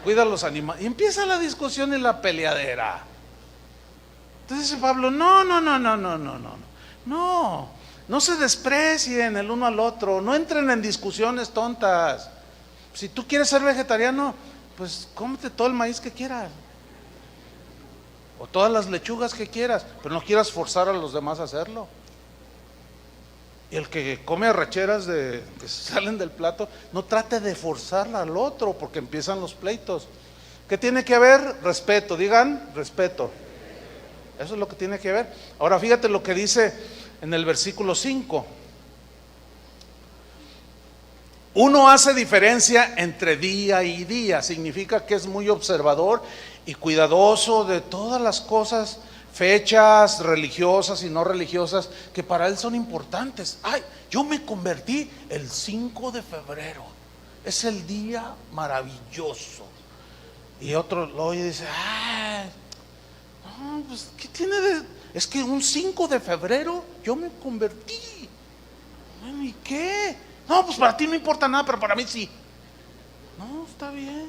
Cuida los animales. Y empieza la discusión y la peleadera. Entonces dice Pablo, no se desprecien el uno al otro, no entren en discusiones tontas. Si tú quieres ser vegetariano, pues cómete todo el maíz que quieras, o todas las lechugas que quieras, pero no quieras forzar a los demás a hacerlo. Y el que come arracheras que salen del plato, no trate de forzarla al otro, porque empiezan los pleitos. ¿Qué tiene que haber? Respeto, digan, respeto. Eso es lo que tiene que ver. Ahora fíjate lo que dice en el versículo 5. Uno hace diferencia entre día y día. Significa que es muy observador y cuidadoso de todas las cosas, fechas religiosas y no religiosas, que para él son importantes. Ay, yo me convertí el 5 de febrero. Es el día maravilloso. Y otro lo oye y dice, ay, no, pues, ¿qué tiene de...? Es que un 5 de febrero yo me convertí. ¿Y qué? No, pues para ti no importa nada, pero para mí sí. No, está bien.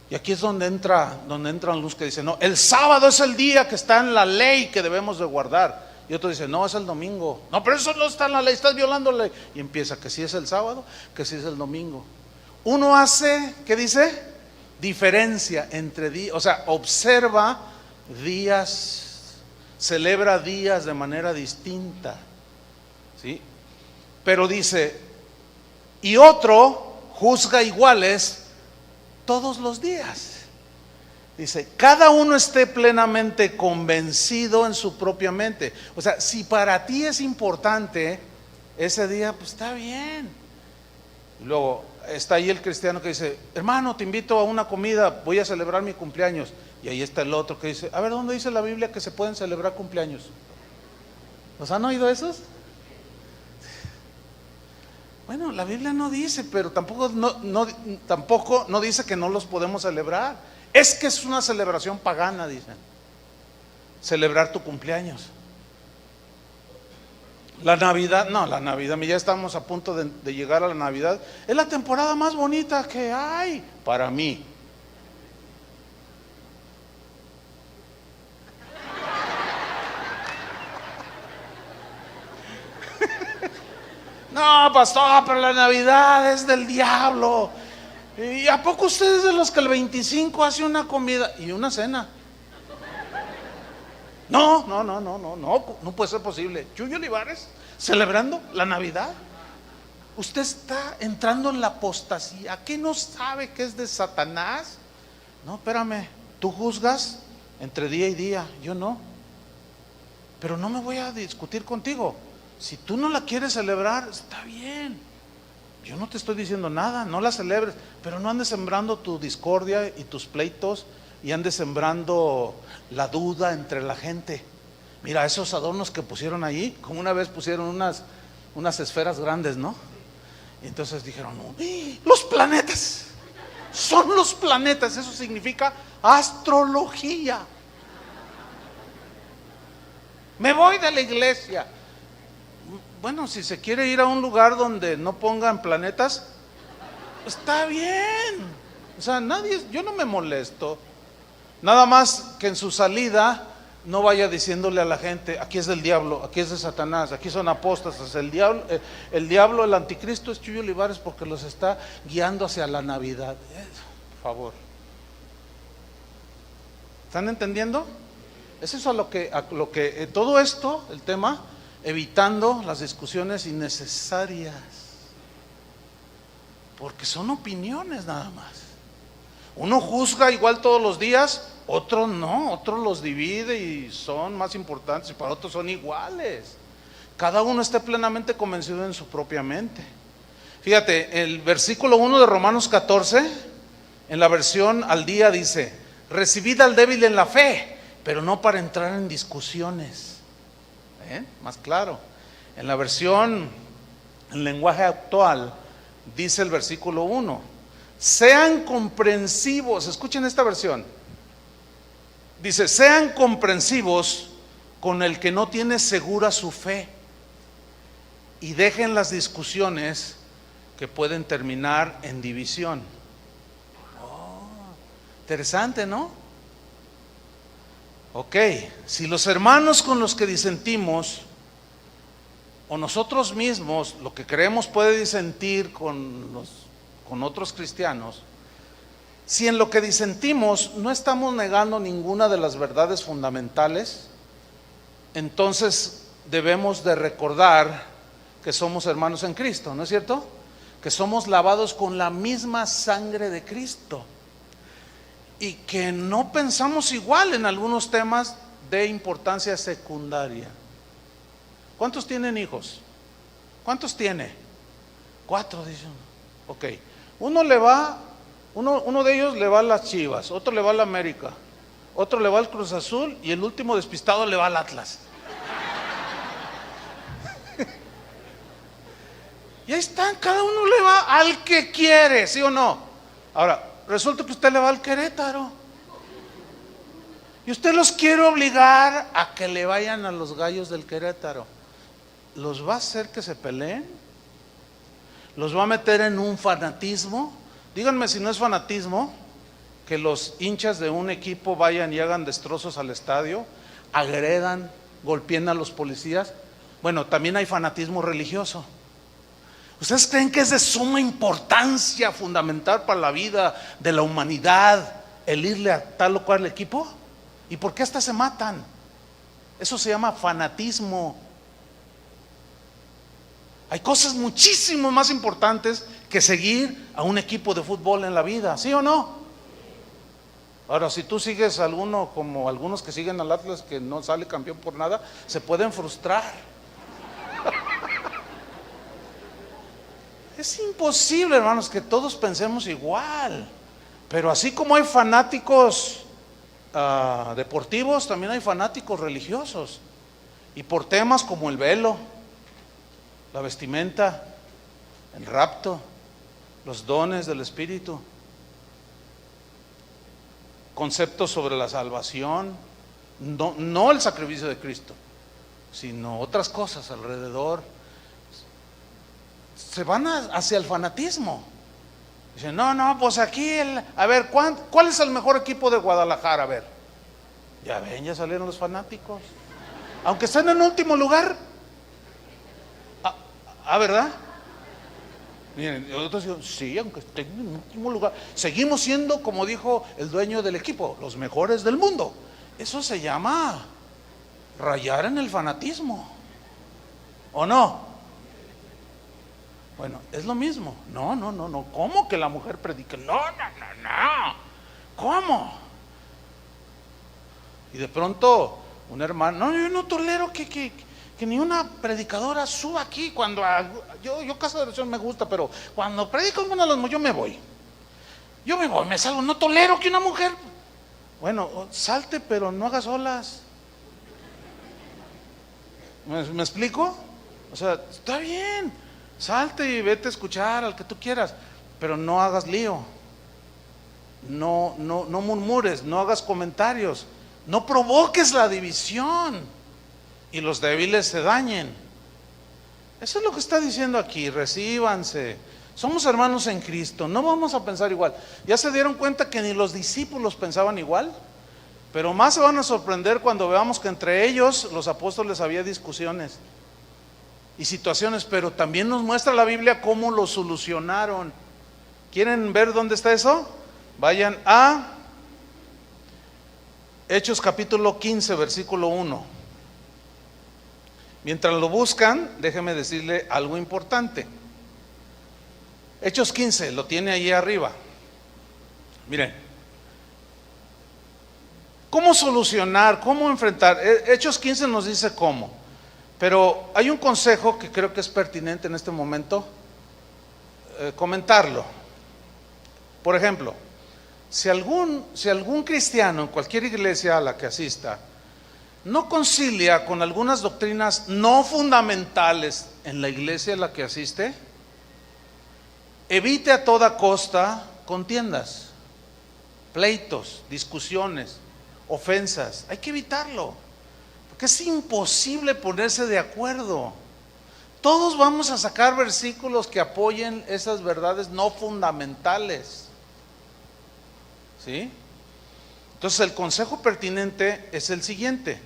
Y aquí es donde entran luz que dice, no, el sábado es el día que está en la ley que debemos de guardar. Y otro dice, no, es el domingo. No, pero eso no está en la ley, estás violando la ley. Y empieza que sí es el sábado, que sí es el domingo. Uno hace, ¿qué dice? Diferencia entre días, o sea, observa días, celebra días de manera distinta, ¿sí? Pero dice, y otro juzga iguales todos los días. Dice, cada uno esté plenamente convencido en su propia mente. O sea, si para ti es importante ese día, pues está bien. Y luego está ahí el cristiano que dice, hermano, te invito a una comida, voy a celebrar mi cumpleaños. Y ahí está el otro que dice, a ver, ¿dónde dice la Biblia que se pueden celebrar cumpleaños? ¿Los han oído esos? Bueno, la Biblia no dice, pero tampoco no dice que no los podemos celebrar. Es que es una celebración pagana, dicen, celebrar tu cumpleaños. La Navidad, ya estamos a punto de llegar a la Navidad. Es la temporada más bonita que hay para mí. No, pastor, pero la Navidad es del diablo. ¿Y a poco ustedes de los que el 25 hace una comida y una cena? No puede ser posible. Chuyo Olivares celebrando la Navidad. Usted está entrando en la apostasía. ¿Qué no sabe que es de Satanás? No, espérame, tú juzgas entre día y día, yo no. Pero no me voy a discutir contigo. Si tú no la quieres celebrar, está bien. Yo no te estoy diciendo nada, no la celebres, pero no andes sembrando tu discordia y tus pleitos y andes sembrando la duda entre la gente. Mira, esos adornos que pusieron ahí, como una vez pusieron unas esferas grandes, ¿no? Y entonces dijeron, no, los planetas, son los planetas, eso significa astrología. Me voy de la iglesia. Bueno, si se quiere ir a un lugar donde no pongan planetas, está bien. O sea, yo no me molesto. Nada más que en su salida no vaya diciéndole a la gente, aquí es del diablo, aquí es de Satanás, aquí son apóstatas. El diablo, el anticristo es Chuyo Olivares porque los está guiando hacia la Navidad. Por favor. ¿Están entendiendo? Es eso a lo que todo esto, el tema, evitando las discusiones innecesarias, porque son opiniones nada más. Uno juzga igual todos los días, otro no, otro los divide y son más importantes, y para otros son iguales. Cada uno esté plenamente convencido en su propia mente. Fíjate, el versículo 1 de Romanos 14, en la versión al día dice, recibid al débil en la fe pero no para entrar en discusiones. Más claro, en la versión, en lenguaje actual, dice el versículo 1, sean comprensivos. Escuchen esta versión. Dice, sean comprensivos con el que no tiene segura su fe y dejen las discusiones que pueden terminar en división. Interesante, ¿no? Ok, si los hermanos con los que disentimos, o nosotros mismos, lo que creemos puede disentir con otros cristianos, si en lo que disentimos no estamos negando ninguna de las verdades fundamentales, entonces debemos de recordar que somos hermanos en Cristo, ¿no es cierto? Que somos lavados con la misma sangre de Cristo y que no pensamos igual en algunos temas de importancia secundaria. ¿Cuántos tienen hijos? ¿Cuántos tiene? 4, dicen. Ok, uno de ellos le va a las Chivas, otro le va a la América, otro le va al Cruz Azul y el último despistado le va al Atlas. Y ahí están, cada uno le va al que quiere, ¿sí o no? Ahora, resulta que usted le va al Querétaro y usted los quiere obligar a que le vayan a los Gallos del Querétaro. ¿Los va a hacer que se peleen? ¿Los va a meter en un fanatismo? Díganme si no es fanatismo que los hinchas de un equipo vayan y hagan destrozos al estadio, agredan, golpeen a los policías. Bueno, también hay fanatismo religioso. ¿Ustedes creen que es de suma importancia fundamental para la vida de la humanidad el irle a tal o cual equipo? ¿Y por qué hasta se matan? Eso se llama fanatismo. Hay cosas muchísimo más importantes que seguir a un equipo de fútbol en la vida, ¿sí o no? Ahora, si tú sigues a alguno como algunos que siguen al Atlas que no sale campeón por nada, se pueden frustrar. Es imposible, hermanos, que todos pensemos igual. Pero así como hay fanáticos deportivos, también hay fanáticos religiosos. Y por temas como el velo, la vestimenta, el rapto, los dones del Espíritu, conceptos sobre la salvación, no el sacrificio de Cristo, sino otras cosas alrededor, se van hacia el fanatismo. Dicen, no, pues aquí, a ver, ¿cuál es el mejor equipo de Guadalajara? A ver, ya ven, ya salieron los fanáticos, aunque estén en último lugar. ¿Verdad? Miren, otros dicen, sí, aunque estén en último lugar, seguimos siendo, como dijo el dueño del equipo, los mejores del mundo. Eso se llama rayar en el fanatismo, ¿o no? Bueno, es lo mismo. No. ¿Cómo que la mujer predica? No. ¿Cómo? Y de pronto un hermano, no, yo no tolero que ni una predicadora suba aquí cuando yo Casa de Oración me gusta, pero cuando predico en una de las yo me voy, me salgo, no tolero que una mujer, bueno, salte pero no hagas olas. ¿Me explico? O sea, está bien, salte y vete a escuchar al que tú quieras, pero no hagas lío, no murmures, no hagas comentarios, no provoques la división y los débiles se dañen. Eso es lo que está diciendo aquí. Recíbanse, somos hermanos en Cristo, no vamos a pensar igual. Ya se dieron cuenta que ni los discípulos pensaban igual, pero más se van a sorprender cuando veamos que entre ellos, los apóstoles, había discusiones y situaciones, pero también nos muestra la Biblia cómo lo solucionaron. ¿Quieren ver dónde está eso? Vayan a Hechos capítulo 15, versículo 1. Mientras lo buscan, déjeme decirle algo importante. Hechos 15, lo tiene ahí arriba. Miren, ¿cómo solucionar? ¿Cómo enfrentar? Hechos 15 nos dice cómo, pero hay un consejo que creo que es pertinente en este momento comentarlo. Por ejemplo, Si algún cristiano en cualquier iglesia a la que asista no concilia con algunas doctrinas no fundamentales en la iglesia a la que asiste, evite a toda costa contiendas, pleitos, discusiones, ofensas. Hay que evitarlo, porque es imposible ponerse de acuerdo. Todos vamos a sacar versículos que apoyen esas verdades no fundamentales, ¿sí? Entonces el consejo pertinente es el siguiente: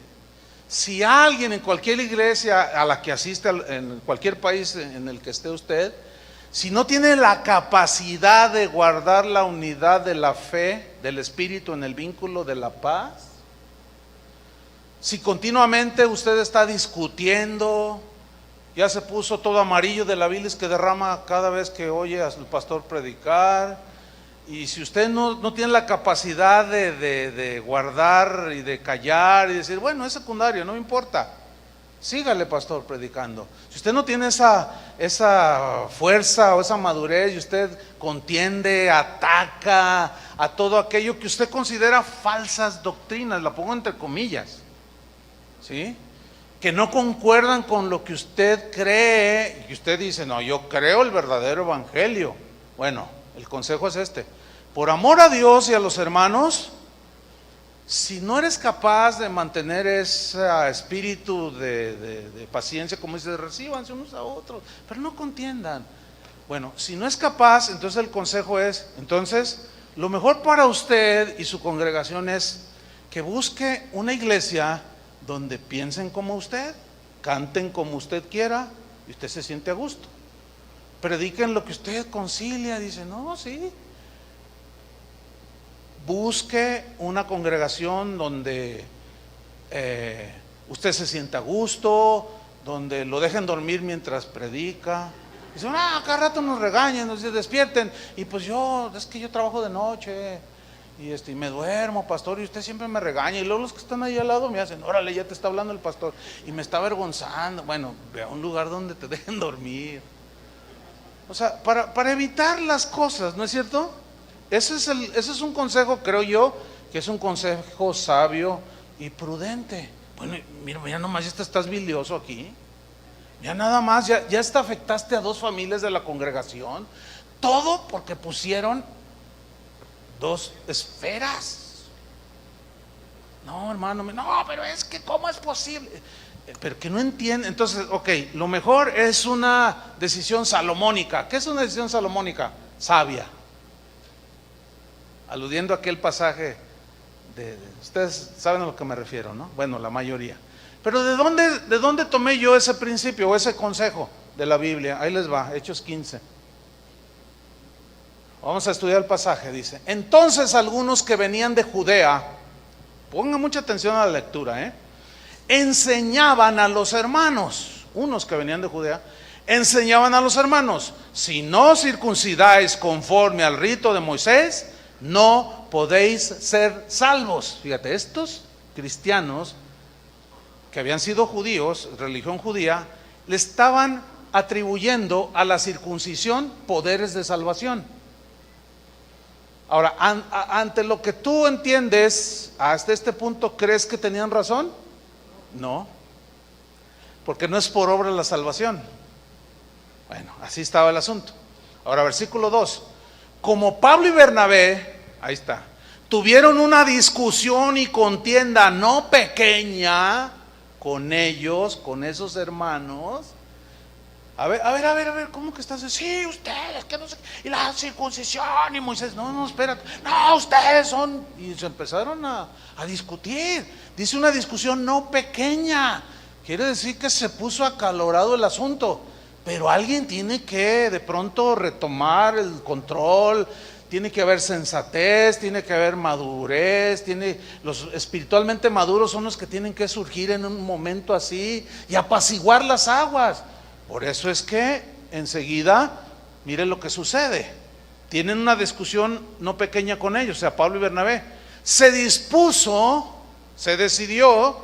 si alguien en cualquier iglesia a la que asiste, en cualquier país en el que esté usted, si no tiene la capacidad de guardar la unidad de la fe, del espíritu en el vínculo de la paz, si continuamente usted está discutiendo, ya se puso todo amarillo de la bilis que derrama cada vez que oye al pastor predicar, y si usted no tiene la capacidad de guardar y de callar y decir, bueno, es secundario, no me importa, sígale pastor predicando. Si usted no tiene esa fuerza o esa madurez y usted contiende, ataca a todo aquello que usted considera falsas doctrinas, la pongo entre comillas, ¿sí?, que no concuerdan con lo que usted cree, y usted dice, no, yo creo el verdadero evangelio. Bueno, el consejo es este: por amor a Dios y a los hermanos, si no eres capaz de mantener ese espíritu de paciencia, como dice, recíbanse unos a otros, pero no contiendan. Bueno, si no es capaz, entonces el consejo es, entonces, lo mejor para usted y su congregación es que busque una iglesia donde piensen como usted, canten como usted quiera y usted se siente a gusto. Prediquen lo que usted concilia, dice, no, sí. Busque una congregación donde usted se sienta a gusto, donde lo dejen dormir mientras predica. Dice, cada rato nos regañan, nos despierten, y pues es que yo trabajo de noche y me duermo, pastor, y usted siempre me regaña, y luego los que están ahí al lado me hacen, órale, ya te está hablando el pastor, y me está avergonzando. Bueno, ve a un lugar donde te dejen dormir. O sea, para evitar las cosas, ¿no es cierto? Ese es un consejo, creo yo, que es un consejo sabio y prudente. Bueno, mira, ya nomás ya estás bilioso aquí. Ya nada más, ya hasta afectaste a 2 familias de la congregación. Todo porque pusieron 2 esferas. No, hermano, no, pero es que ¿cómo es posible? Pero que no entiende. Entonces, ok, lo mejor es una decisión salomónica. ¿Qué es una decisión salomónica? Sabia. Aludiendo a aquel pasaje ustedes saben a lo que me refiero, ¿no? Bueno, la mayoría. Pero ¿de dónde tomé yo ese principio o ese consejo de la Biblia? Ahí les va, Hechos 15. Vamos a estudiar el pasaje, dice: entonces algunos que venían de Judea, pongan mucha atención a la lectura, enseñaban a los hermanos, unos que venían de Judea, enseñaban a los hermanos, si no circuncidáis conforme al rito de Moisés, no podéis ser salvos. Fíjate, estos cristianos que habían sido judíos, religión judía, le estaban atribuyendo a la circuncisión poderes de salvación. Ahora, ante lo que tú entiendes, hasta este punto, ¿crees que tenían razón? No, porque no es por obra la salvación. Bueno, así estaba el asunto. Ahora, versículo 2. Como Pablo y Bernabé, ahí está, tuvieron una discusión y contienda no pequeña con ellos, con esos hermanos. A ver, ¿cómo que estás? Sí, ustedes, que no sé, y la circuncisión, y Moisés, no, espérate, no, ustedes son, y se empezaron a discutir. Dice una discusión no pequeña, quiere decir que se puso acalorado el asunto, pero alguien tiene que de pronto retomar el control, tiene que haber sensatez, tiene que haber madurez, los espiritualmente maduros son los que tienen que surgir en un momento así y apaciguar las aguas. Por eso es que enseguida, mire lo que sucede. Tienen una discusión no pequeña con ellos, o sea, Pablo y Bernabé. Se decidió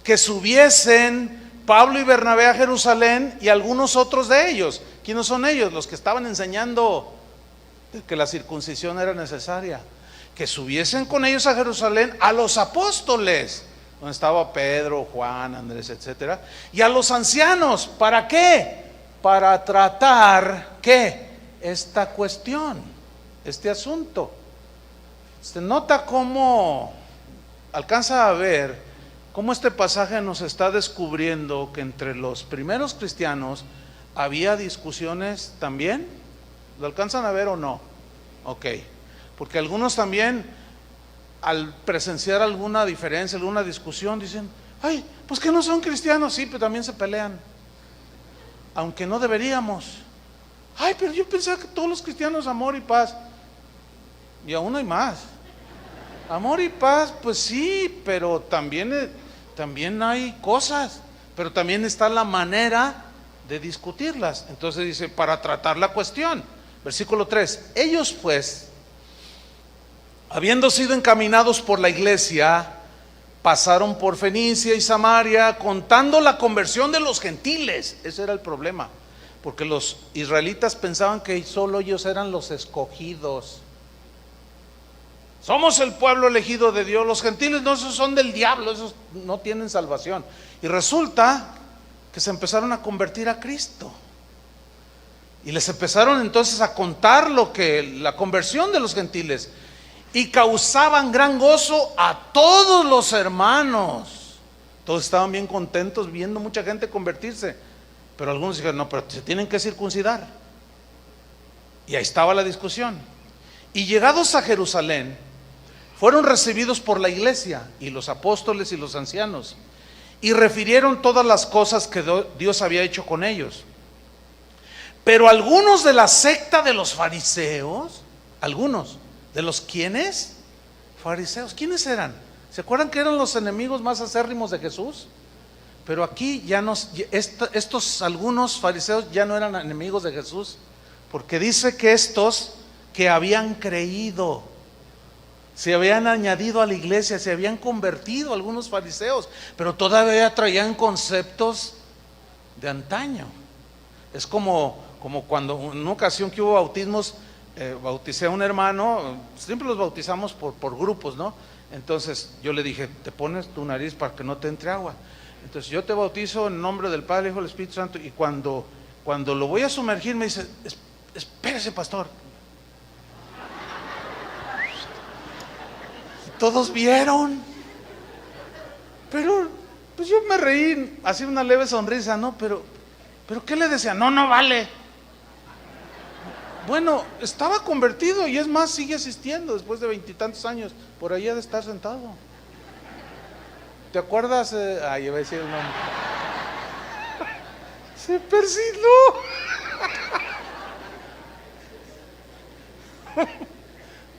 que subiesen Pablo y Bernabé a Jerusalén y algunos otros de ellos. ¿Quiénes son ellos? Los que estaban enseñando que la circuncisión era necesaria. que subiesen con ellos a Jerusalén a los apóstoles, donde estaba Pedro, Juan, Andrés, etcétera, y a los ancianos. ¿Para qué? Para tratar, ¿qué? Esta cuestión, este asunto. Se nota cómo alcanza a ver cómo este pasaje nos está descubriendo que entre los primeros cristianos había discusiones también. ¿Lo alcanzan a ver o no? Ok, porque algunos también, al presenciar alguna diferencia, alguna discusión, dicen: ay, pues que no son cristianos. Sí, pero también se pelean, aunque no deberíamos. Ay, pero yo pensaba que todos los cristianos amor y paz. Y aún hay más. Amor y paz, pues sí, pero también hay cosas, pero también está la manera de discutirlas. Entonces dice, para tratar la cuestión. Versículo 3, ellos pues, habiendo sido encaminados por la iglesia, pasaron por Fenicia y Samaria, contando la conversión de los gentiles. Ese era el problema, porque los israelitas pensaban que solo ellos eran los escogidos. Somos el pueblo elegido de Dios. Los gentiles no, esos son del diablo, esos no tienen salvación. Y resulta que se empezaron a convertir a Cristo. Y les empezaron entonces a contar la conversión de los gentiles. Y causaban gran gozo a todos los hermanos. Todos estaban bien contentos viendo mucha gente convertirse. Pero algunos dijeron: no, pero se tienen que circuncidar. Y ahí estaba la discusión. Y llegados a Jerusalén, fueron recibidos por la iglesia y los apóstoles y los ancianos, y refirieron todas las cosas que Dios había hecho con ellos. Pero algunos de la secta de los fariseos, algunos de los ¿quiénes? Fariseos. ¿Quiénes eran? ¿Se acuerdan que eran los enemigos más acérrimos de Jesús? Pero aquí estos algunos fariseos ya no eran enemigos de Jesús, porque dice que estos que habían creído, se habían añadido a la iglesia, se habían convertido algunos fariseos, pero todavía traían conceptos de antaño. Es como cuando en una ocasión que hubo bautismos, bauticé a un hermano. Siempre los bautizamos por grupos, ¿no? Entonces yo le dije: te pones tu nariz para que no te entre agua. Entonces yo te bautizo en nombre del Padre, Hijo y del Espíritu Santo. Y cuando lo voy a sumergir me dice: espérese, pastor. Todos vieron, pero pues yo me reí, así una leve sonrisa, ¿no? Pero ¿qué le decía? No vale. Bueno, estaba convertido y es más, sigue asistiendo después de 20 y tantos años. Por ahí ha de estar sentado. ¿Te acuerdas? Iba a decir el nombre. Se persinó.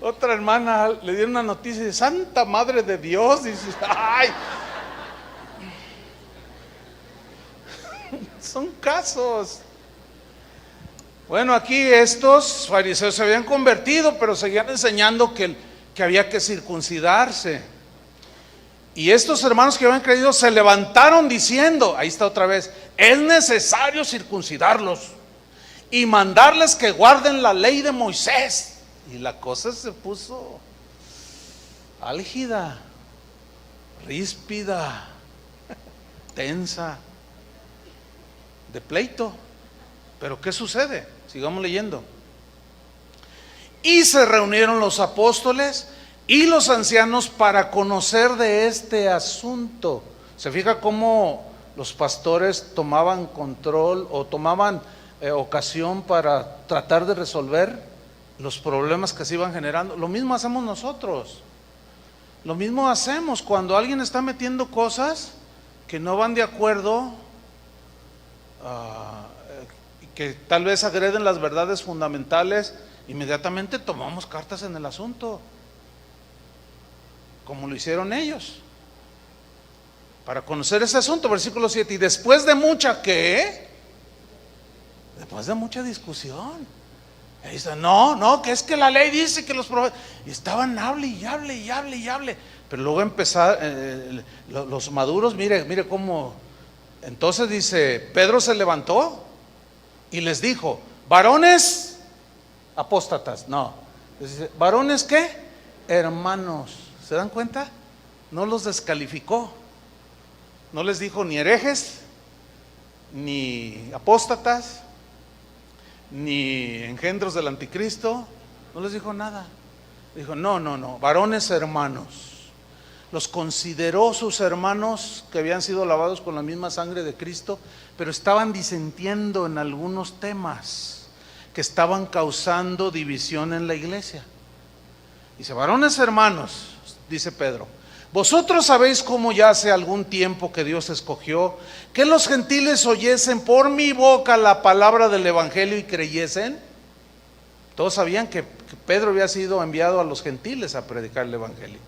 Otra hermana le dieron una noticia de Santa Madre de Dios. Dice: ay, son casos. Bueno, aquí estos fariseos se habían convertido, pero seguían enseñando que había que circuncidarse. Y estos hermanos que habían creído se levantaron diciendo, ahí está otra vez: es necesario circuncidarlos y mandarles que guarden la ley de Moisés. Y la cosa se puso álgida, ríspida, tensa, de pleito. Pero ¿qué sucede? Sigamos leyendo. Y se reunieron los apóstoles y los ancianos para conocer de este asunto. ¿Se fija cómo los pastores tomaban control o tomaban ocasión para tratar de resolver los problemas que se iban generando? Lo mismo hacemos nosotros. Lo mismo hacemos cuando alguien está metiendo cosas que no van de acuerdo, que tal vez agreden las verdades fundamentales. Inmediatamente tomamos cartas en el asunto, como lo hicieron ellos, para conocer ese asunto. Versículo 7, y después de mucha discusión, ahí está: no, que es que la ley dice que los profetas, y estaban hable. Pero luego empezaron los maduros. Mire cómo. Entonces dice: Pedro se levantó y les dijo: varones apóstatas, no, dice: varones ¿qué? hermanos. ¿Se dan cuenta? No los descalificó. No les dijo ni herejes, ni apóstatas, ni engendros del anticristo. No les dijo nada. Dijo, no, varones hermanos. Los consideró sus hermanos que habían sido lavados con la misma sangre de Cristo, pero estaban disentiendo en algunos temas que estaban causando división en la iglesia. Dice, varones hermanos, dice Pedro, vosotros sabéis cómo ya hace algún tiempo que Dios escogió que los gentiles oyesen por mi boca la palabra del evangelio y creyesen. Todos sabían que Pedro había sido enviado a los gentiles a predicar el evangelio.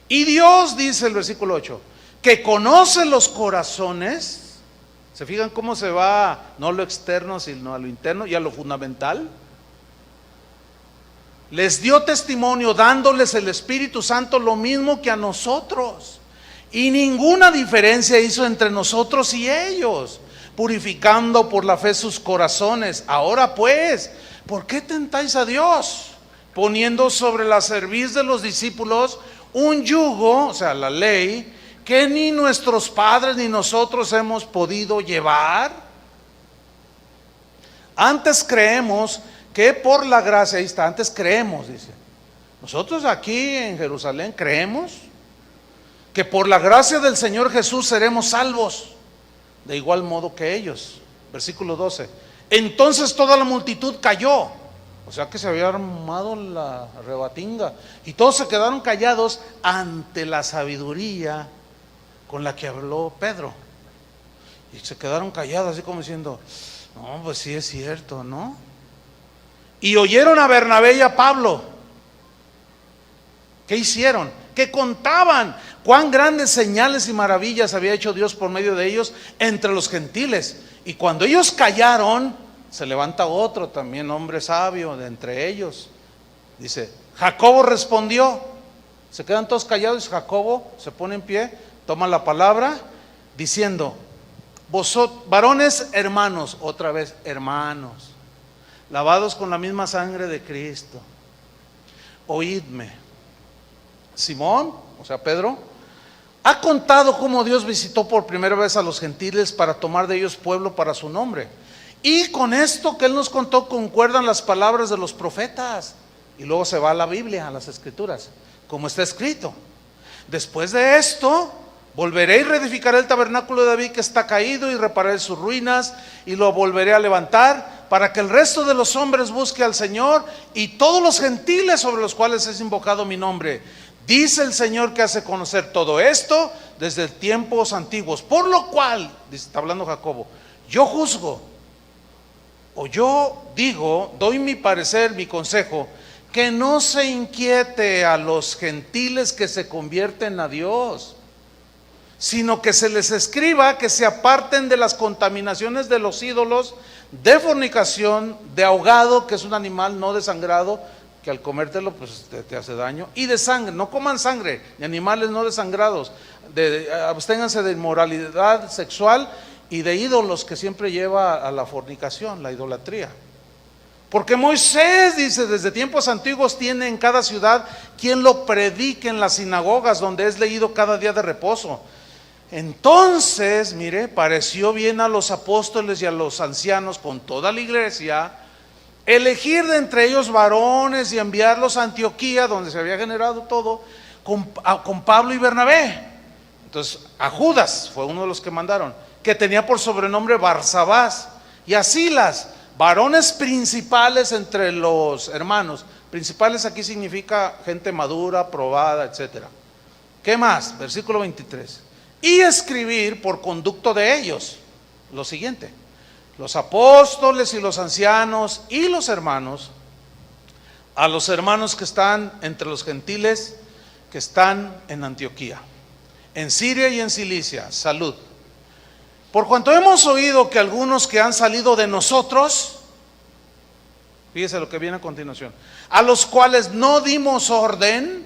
Y Dios, dice el versículo 8, que conoce los corazones. ¿Se fijan cómo se va no a lo externo sino a lo interno y a lo fundamental? Les dio testimonio dándoles el Espíritu Santo lo mismo que a nosotros, y ninguna diferencia hizo entre nosotros y ellos, purificando por la fe sus corazones. Ahora pues, ¿por qué tentáis a Dios? Poniendo sobre la cerviz de los discípulos un yugo, o sea, la ley, que ni nuestros padres ni nosotros hemos podido llevar. Antes creemos que por la gracia, ahí está, antes creemos, dice. Nosotros aquí en Jerusalén creemos que por la gracia del Señor Jesús seremos salvos, de igual modo que ellos. Versículo 12. Entonces toda la multitud cayó. O sea que se había armado la rebatinga y todos se quedaron callados ante la sabiduría con la que habló Pedro. Y se quedaron callados así como diciendo, no, pues sí es cierto, ¿no? Y oyeron a Bernabé y a Pablo. ¿Qué hicieron? Que contaban cuán grandes señales y maravillas había hecho Dios por medio de ellos entre los gentiles. Y cuando ellos callaron, se levanta otro también, hombre sabio de entre ellos. Dice, Jacobo respondió. Se quedan todos callados y Jacobo se pone en pie, toma la palabra, diciendo, vosotros, varones hermanos, otra vez hermanos, lavados con la misma sangre de Cristo, oídme. Simón, o sea Pedro, ha contado cómo Dios visitó por primera vez a los gentiles para tomar de ellos pueblo para su nombre. Y con esto que él nos contó concuerdan las palabras de los profetas. Y luego se va a la Biblia, a las Escrituras, como está escrito. Después de esto, volveré y reedificaré el tabernáculo de David que está caído y repararé sus ruinas y lo volveré a levantar para que el resto de los hombres busque al Señor y todos los gentiles sobre los cuales es invocado mi nombre. Dice el Señor que hace conocer todo esto desde tiempos antiguos. Por lo cual, está hablando Jacobo, yo juzgo, o yo digo, doy mi parecer, mi consejo, que no se inquiete a los gentiles que se convierten a Dios, sino que se les escriba que se aparten de las contaminaciones de los ídolos, de fornicación, de ahogado, que es un animal no desangrado, que al comértelo pues te hace daño, y de sangre. No coman sangre, ni animales no desangrados. Absténganse de inmoralidad sexual y de ídolos, que siempre lleva a la fornicación, la idolatría. Porque Moisés, dice, desde tiempos antiguos tiene en cada ciudad quien lo predique en las sinagogas, donde es leído cada día de reposo. Entonces, mire, pareció bien a los apóstoles y a los ancianos con toda la iglesia elegir de entre ellos varones y enviarlos a Antioquía, donde se había generado todo, con Pablo y Bernabé. Entonces a Judas fue uno de los que mandaron, que tenía por sobrenombre Barsabás, y a Silas, varones principales entre los hermanos. Principales aquí significa gente madura, probada, etcétera. ¿Qué más? Versículo 23. Y escribir por conducto de ellos lo siguiente: los apóstoles y los ancianos y los hermanos, a los hermanos que están entre los gentiles que están en Antioquía, en Siria y en Cilicia, salud. Por cuanto hemos oído que algunos que han salido de nosotros, fíjese lo que viene a continuación, a los cuales no dimos orden,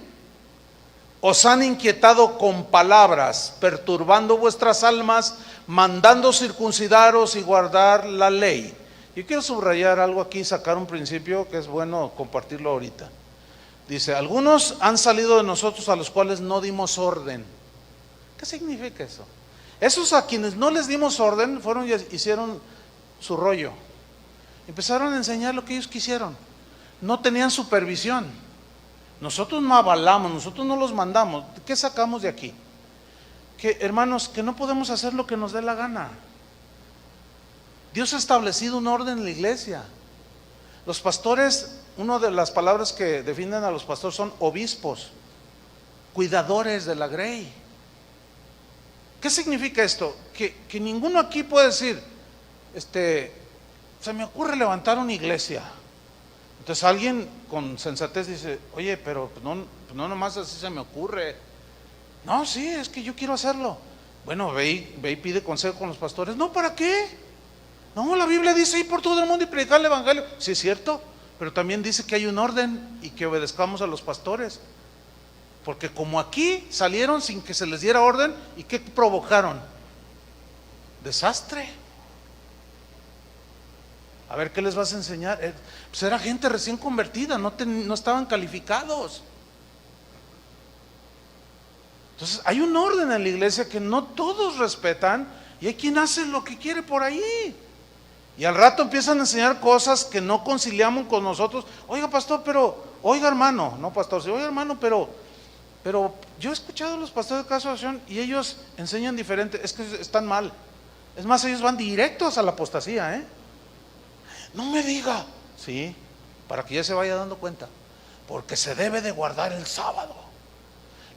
os han inquietado con palabras, perturbando vuestras almas, mandando circuncidaros y guardar la ley. Yo quiero subrayar algo aquí, sacar un principio que es bueno compartirlo ahorita. Dice, algunos han salido de nosotros a los cuales no dimos orden. ¿Qué significa eso? Esos a quienes no les dimos orden fueron y hicieron su rollo. Empezaron a enseñar lo que ellos quisieron. No tenían supervisión. Nosotros no avalamos, nosotros no los mandamos. ¿Qué sacamos de aquí? Que, hermanos, que no podemos hacer lo que nos dé la gana. Dios ha establecido un orden en la iglesia. Los pastores, una de las palabras que definen a los pastores son obispos, cuidadores de la grey. ¿Qué significa esto? Que ninguno aquí puede decir, se me ocurre levantar una iglesia. Entonces alguien con sensatez dice, oye, pero no nomás así se me ocurre. No, sí, es que yo quiero hacerlo. Bueno, ve y pide consejo con los pastores. No, ¿para qué? No, la Biblia dice ir por todo el mundo y predicar el evangelio. Sí, es cierto, pero también dice que hay un orden y que obedezcamos a los pastores. Porque como aquí salieron sin que se les diera orden, ¿y qué provocaron? Desastre. A ver, ¿qué les vas a enseñar? Pues era gente recién convertida, no estaban calificados. Entonces hay un orden en la iglesia que no todos respetan, y hay quien hace lo que quiere por ahí. Y al rato empiezan a enseñar cosas que no conciliamos con nosotros. Oiga, pastor, oiga, hermano, no pastor, sí, oiga, hermano, pero yo he escuchado a los pastores de Casa de Oración y ellos enseñan diferente. Es que están mal. Es más, ellos van directos a la apostasía, No me diga. Sí, para que ya se vaya dando cuenta. Porque se debe de guardar el sábado.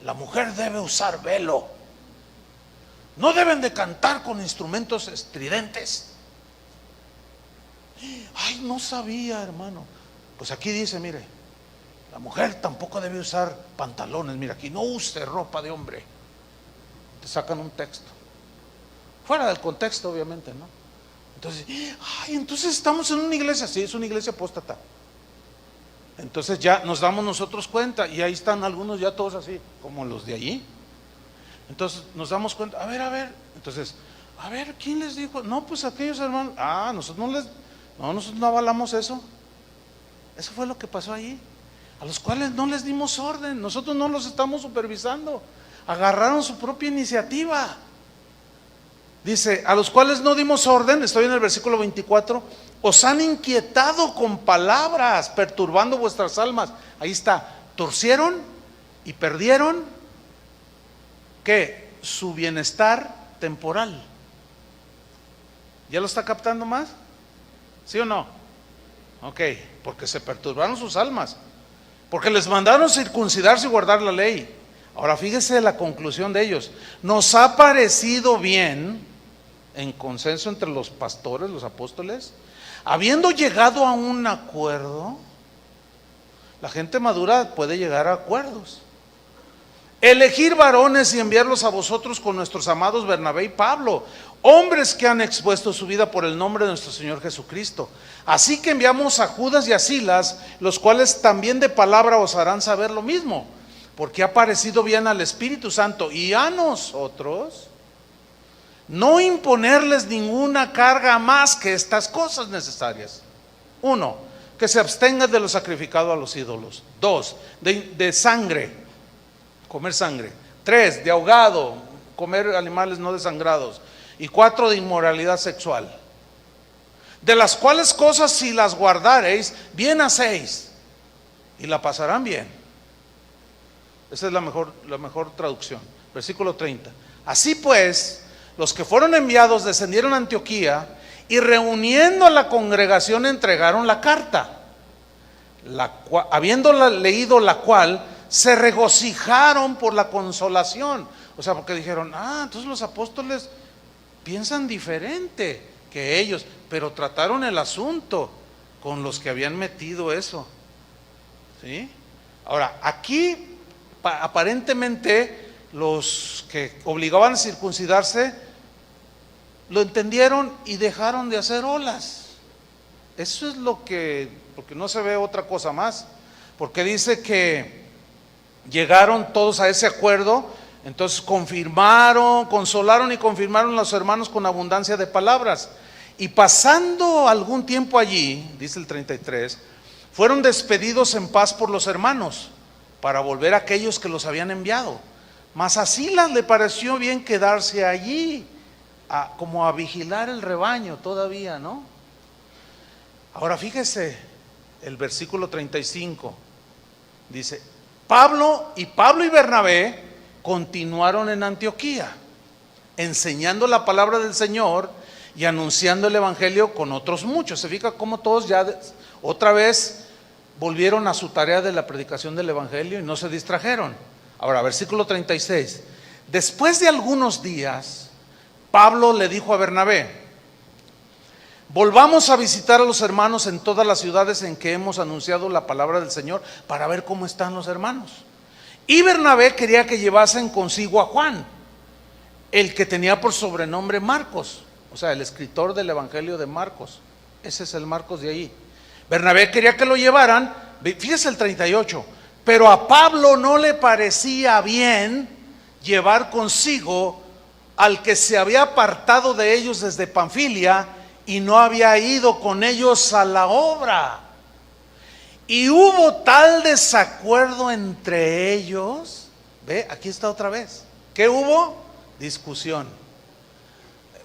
La mujer debe usar velo. No deben de cantar con instrumentos estridentes. Ay, no sabía, hermano. Pues aquí dice, mire, la mujer tampoco debe usar pantalones. Mira, aquí no use ropa de hombre. Te sacan un texto. Fuera del contexto, obviamente, ¿no? Entonces estamos en una iglesia. Sí, es una iglesia apóstata. Entonces ya nos damos nosotros cuenta. Y ahí están algunos ya todos así, como los de allí. Entonces nos damos cuenta, a ver. Entonces, a ver, ¿quién les dijo? No, pues aquellos hermanos. Nosotros no avalamos eso. Eso fue lo que pasó allí. A los cuales no les dimos orden. Nosotros no los estamos supervisando. Agarraron su propia iniciativa. Dice, a los cuales no dimos orden, estoy en el versículo 24, os han inquietado con palabras, perturbando vuestras almas. Ahí está, torcieron y perdieron, ¿qué? Su bienestar temporal. ¿Ya lo está captando más? ¿Sí o no? Ok, porque se perturbaron sus almas, porque les mandaron circuncidarse y guardar la ley. Ahora fíjese la conclusión de ellos. Nos ha parecido bien, en consenso entre los pastores, los apóstoles, habiendo llegado a un acuerdo. La gente madura puede llegar a acuerdos. Elegir varones y enviarlos a vosotros con nuestros amados Bernabé y Pablo, hombres que han expuesto su vida por el nombre de nuestro Señor Jesucristo. Así que enviamos a Judas y a Silas, los cuales también de palabra os harán saber lo mismo, porque ha parecido bien al Espíritu Santo y a nosotros no imponerles ninguna carga más que estas cosas necesarias. 1, que se abstengan de lo sacrificado a los ídolos. 2, de sangre, comer sangre. 3, de ahogado, comer animales no desangrados. Y 4, de inmoralidad sexual. De las cuales cosas, si las guardareis, bien hacéis y la pasarán bien. Esa es la mejor traducción. Versículo 30. Así pues, los que fueron enviados descendieron a Antioquía y reuniendo a la congregación entregaron la carta, habiéndola leído la cual, se regocijaron por la consolación. O sea, porque dijeron, entonces los apóstoles piensan diferente que ellos, pero trataron el asunto con los que habían metido eso. ¿Sí? Ahora, aquí aparentemente los que obligaban a circuncidarse lo entendieron y dejaron de hacer olas. Eso es porque no se ve otra cosa más, porque dice que llegaron todos a ese acuerdo. Entonces consolaron y confirmaron a los hermanos con abundancia de palabras. Y pasando algún tiempo allí, dice el 33, fueron despedidos en paz por los hermanos, para volver a aquellos que los habían enviado. Mas a Silas le pareció bien quedarse allí, como a vigilar el rebaño todavía, ¿no? Ahora fíjese el versículo 35, dice, Pablo y Bernabé continuaron en Antioquía, enseñando la palabra del Señor y anunciando el evangelio con otros muchos. Se fija cómo todos ya otra vez volvieron a su tarea de la predicación del evangelio y no se distrajeron. Ahora, versículo 36. Después de algunos días, Pablo le dijo a Bernabé: volvamos a visitar a los hermanos en todas las ciudades en que hemos anunciado la palabra del Señor para ver cómo están los hermanos. Y Bernabé quería que llevasen consigo a Juan, el que tenía por sobrenombre Marcos, o sea, el escritor del evangelio de Marcos. Ese es el Marcos de ahí. Bernabé quería que lo llevaran, fíjese el 38, pero a Pablo no le parecía bien llevar consigo al que se había apartado de ellos desde Panfilia y no había ido con ellos a la obra. Y hubo tal desacuerdo entre ellos. Ve, aquí está otra vez. ¿Qué hubo? Discusión.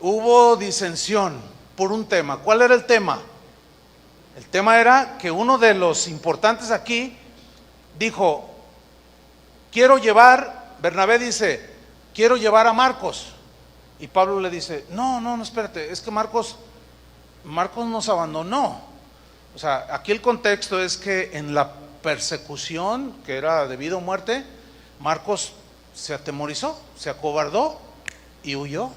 Hubo disensión por un tema. ¿Cuál era el tema? El tema era que uno de los importantes aquí dijo: Bernabé dice, quiero llevar a Marcos. Y Pablo le dice, no, espérate, es que Marcos nos abandonó. O sea, aquí el contexto es que en la persecución, que era de vida o muerte, Marcos se atemorizó, se acobardó y huyó.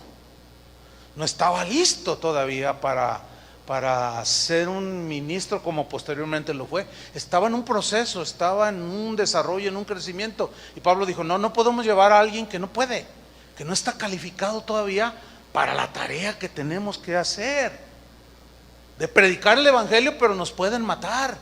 No estaba listo todavía para ser un ministro como posteriormente lo fue. Estaba en un proceso, estaba en un desarrollo, en un crecimiento. Y Pablo dijo, no podemos llevar a alguien que no puede, que no está calificado todavía para la tarea que tenemos que hacer de predicar el evangelio, pero nos pueden matar.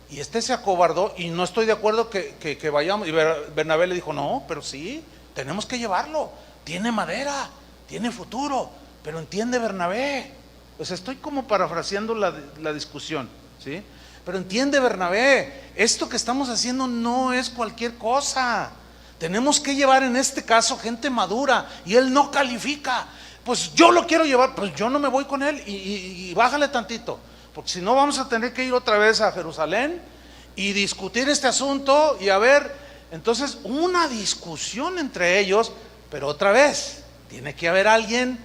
Y se acobardó y no estoy de acuerdo que vayamos. Y Bernabé le dijo, no, pero sí, tenemos que llevarlo, tiene madera, tiene futuro. Pero entiende, Bernabé, pues estoy como parafraseando la discusión, ¿sí? Pero entiende, Bernabé, esto que estamos haciendo no es cualquier cosa. Tenemos que llevar en este caso gente madura y él no califica. Pues yo lo quiero llevar, pues yo no me voy con él y bájale tantito, porque si no vamos a tener que ir otra vez a Jerusalén y discutir este asunto y a ver. Entonces una discusión entre ellos, pero otra vez tiene que haber alguien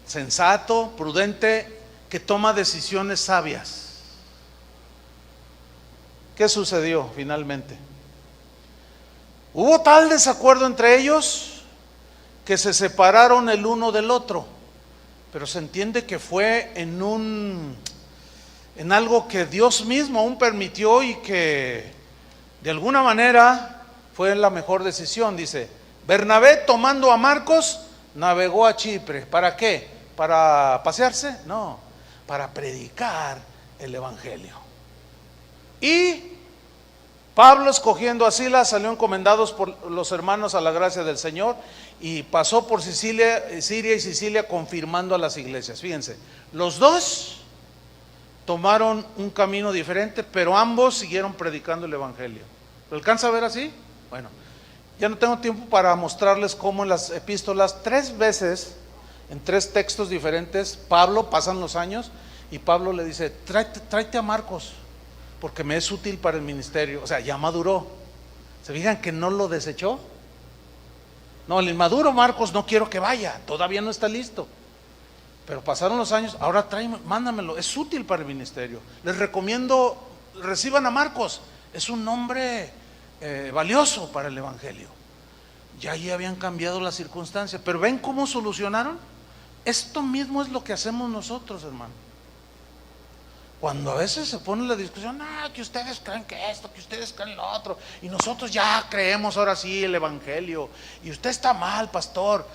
sensato, prudente, que toma decisiones sabias. ¿Qué sucedió finalmente? Hubo tal desacuerdo entre ellos que se separaron el uno del otro, pero se entiende que fue en algo que Dios mismo aún permitió y que de alguna manera fue la mejor decisión. Dice, Bernabé, tomando a Marcos, navegó a Chipre. ¿Para qué? ¿Para pasearse? No, para predicar el evangelio. Y Pablo, escogiendo a Silas, salió encomendados por los hermanos a la gracia del Señor y pasó por Siria y Sicilia, confirmando a las iglesias. Fíjense, los dos tomaron un camino diferente, pero ambos siguieron predicando el evangelio. ¿Lo alcanza a ver así? Bueno, ya no tengo tiempo para mostrarles cómo en las epístolas 3 veces, en 3 textos diferentes, Pablo, pasan los años y Pablo le dice, tráete a Marcos, porque me es útil para el ministerio. O sea, ya maduró. ¿Se fijan que no lo desechó? No, el inmaduro Marcos no quiero que vaya, todavía no está listo. Pero pasaron los años, ahora mándamelo, es útil para el ministerio. Les recomiendo, reciban a Marcos, es un nombre valioso para el evangelio. Ya ahí habían cambiado las circunstancias, pero ¿ven cómo solucionaron? Esto mismo es lo que hacemos nosotros, hermano. Cuando a veces se pone la discusión, que ustedes creen que esto, que ustedes creen lo otro, y nosotros ya creemos ahora sí el evangelio, y usted está mal, pastor.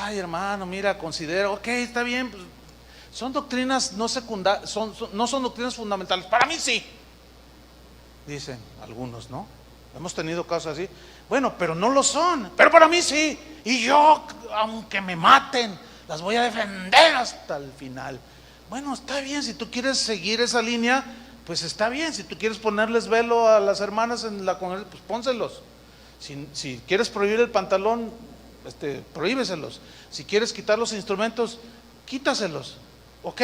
Ay, hermano, mira, considero, ok, está bien, pues, son doctrinas no secundarias, no son doctrinas fundamentales. Para mí sí, dicen algunos, ¿no? Hemos tenido casos así. Bueno, pero no lo son, pero para mí sí, y yo, aunque me maten, las voy a defender hasta el final. Bueno, está bien, si tú quieres seguir esa línea, pues está bien. Si tú quieres ponerles velo a las hermanas en la congregación, pues pónselos. Si quieres prohibir el pantalón, prohíbeselos. Si quieres quitar los instrumentos, quítaselos. Ok,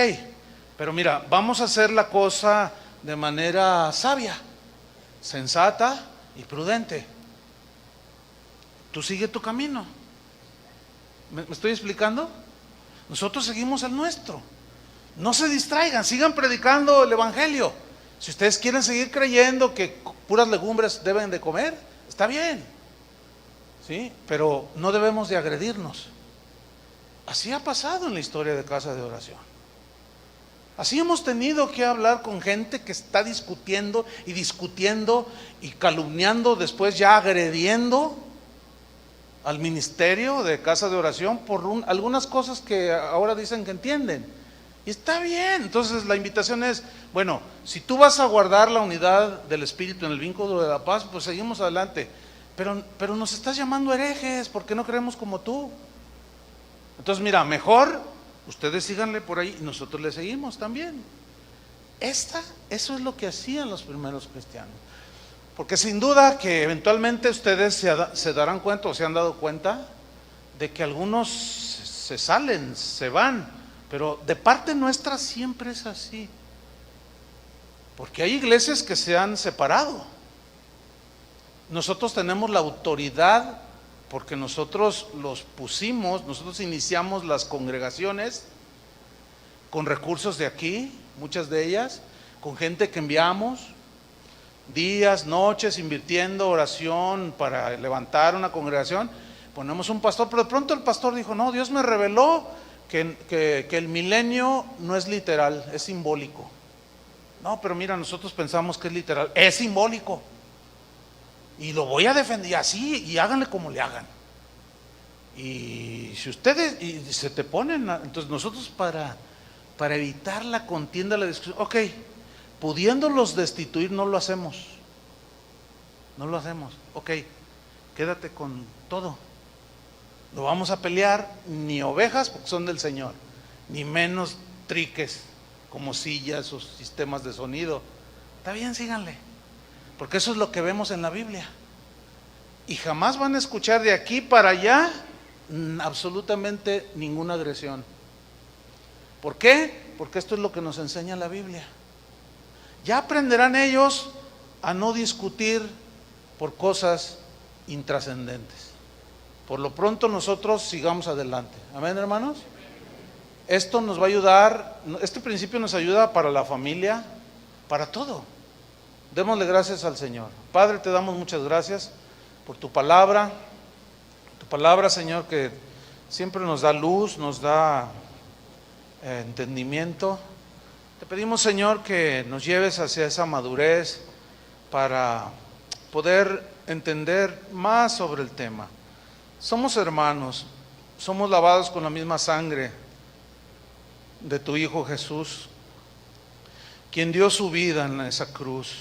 pero mira, vamos a hacer la cosa de manera sabia, sensata y prudente. Tú sigue tu camino. ¿Me estoy explicando? Nosotros seguimos el nuestro. No se distraigan, sigan predicando el evangelio. Si ustedes quieren seguir creyendo que puras legumbres deben de comer, está bien, ¿sí? Pero no debemos de agredirnos. Así ha pasado en la historia de Casa de Oración. Así hemos tenido que hablar con gente que está discutiendo y calumniando, después ya agrediendo al ministerio de Casa de Oración por algunas cosas que ahora dicen que entienden. Y está bien. Entonces la invitación es, bueno, si tú vas a guardar la unidad del Espíritu en el vínculo de la paz, pues seguimos adelante. Pero nos estás llamando herejes porque no creemos como tú. Entonces mira, mejor ustedes síganle por ahí y nosotros le seguimos también. Eso es lo que hacían los primeros cristianos. Porque sin duda que eventualmente ustedes se darán cuenta o se han dado cuenta de que algunos se salen, se van. Pero de parte nuestra siempre es así. Porque hay iglesias que se han separado. Nosotros tenemos la autoridad porque nosotros los pusimos, nosotros iniciamos las congregaciones con recursos de aquí, muchas de ellas, con gente que enviamos, días, noches, invirtiendo oración para levantar una congregación. Ponemos un pastor, pero de pronto el pastor dijo, no, Dios me reveló que el milenio no es literal, es simbólico. No, pero mira, nosotros pensamos que es literal, es simbólico. Y lo voy a defender, y así, y háganle como le hagan. Y si ustedes se te ponen, entonces nosotros para evitar la contienda, la discusión, ok, pudiéndolos destituir no lo hacemos. No lo hacemos, ok, quédate con todo. No vamos a pelear ni ovejas porque son del Señor, ni menos triques como sillas o sistemas de sonido. Está bien, síganle, porque eso es lo que vemos en la Biblia. Y jamás van a escuchar de aquí para allá absolutamente ninguna agresión. ¿Por qué? Porque esto es lo que nos enseña la Biblia. Ya aprenderán ellos a no discutir por cosas intrascendentes. Por lo pronto nosotros sigamos adelante. Amén, hermanos. Esto nos va a ayudar, este principio nos ayuda para la familia, para todo. Démosle gracias al Señor. Padre, te damos muchas gracias por tu palabra, Señor, que siempre nos da luz, nos da entendimiento. Te pedimos, Señor, que nos lleves hacia esa madurez para poder entender más sobre el tema. Somos hermanos, somos lavados con la misma sangre de tu Hijo Jesús, quien dio su vida en esa cruz.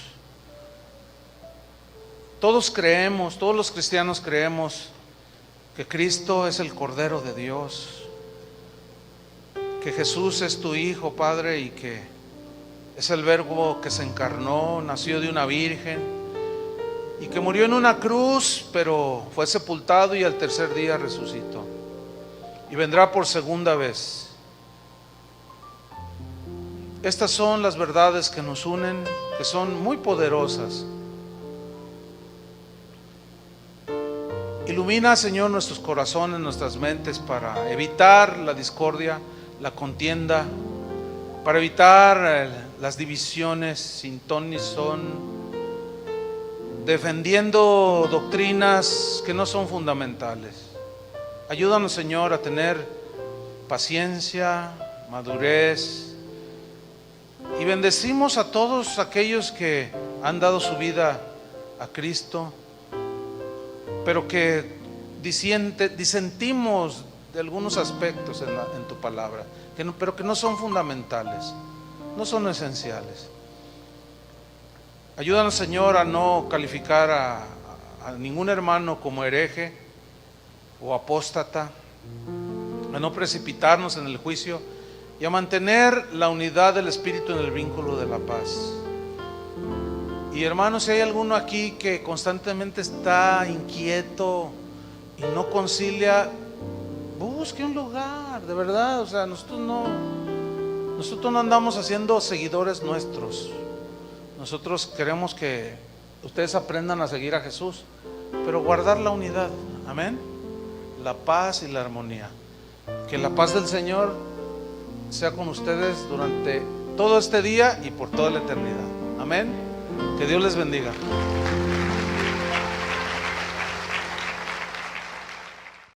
Todos creemos, todos los cristianos creemos que Cristo es el Cordero de Dios, que Jesús es tu Hijo, Padre, y que es el Verbo que se encarnó, nació de una virgen y que murió en una cruz, pero fue sepultado y al tercer día resucitó y vendrá por segunda vez. Estas son las verdades que nos unen, que son muy poderosas. Ilumina, Señor, nuestros corazones, nuestras mentes para evitar la discordia, la contienda, para evitar las divisiones sin ton ni son, defendiendo doctrinas que no son fundamentales. Ayúdanos, Señor, a tener paciencia, madurez, y bendecimos a todos aquellos que han dado su vida a Cristo, pero que disentimos de algunos aspectos en tu palabra, pero que no son fundamentales, no son esenciales. Ayúdanos, Señor, a no calificar a ningún hermano como hereje o apóstata, a no precipitarnos en el juicio y a mantener la unidad del Espíritu en el vínculo de la paz. Y hermanos, si hay alguno aquí que constantemente está inquieto y no concilia, busque un lugar, de verdad. O sea, nosotros no andamos haciendo seguidores nuestros. Nosotros queremos que ustedes aprendan a seguir a Jesús, pero guardar la unidad, amén, la paz y la armonía. Que la paz del Señor sea con ustedes durante todo este día y por toda la eternidad, amén. Que Dios les bendiga.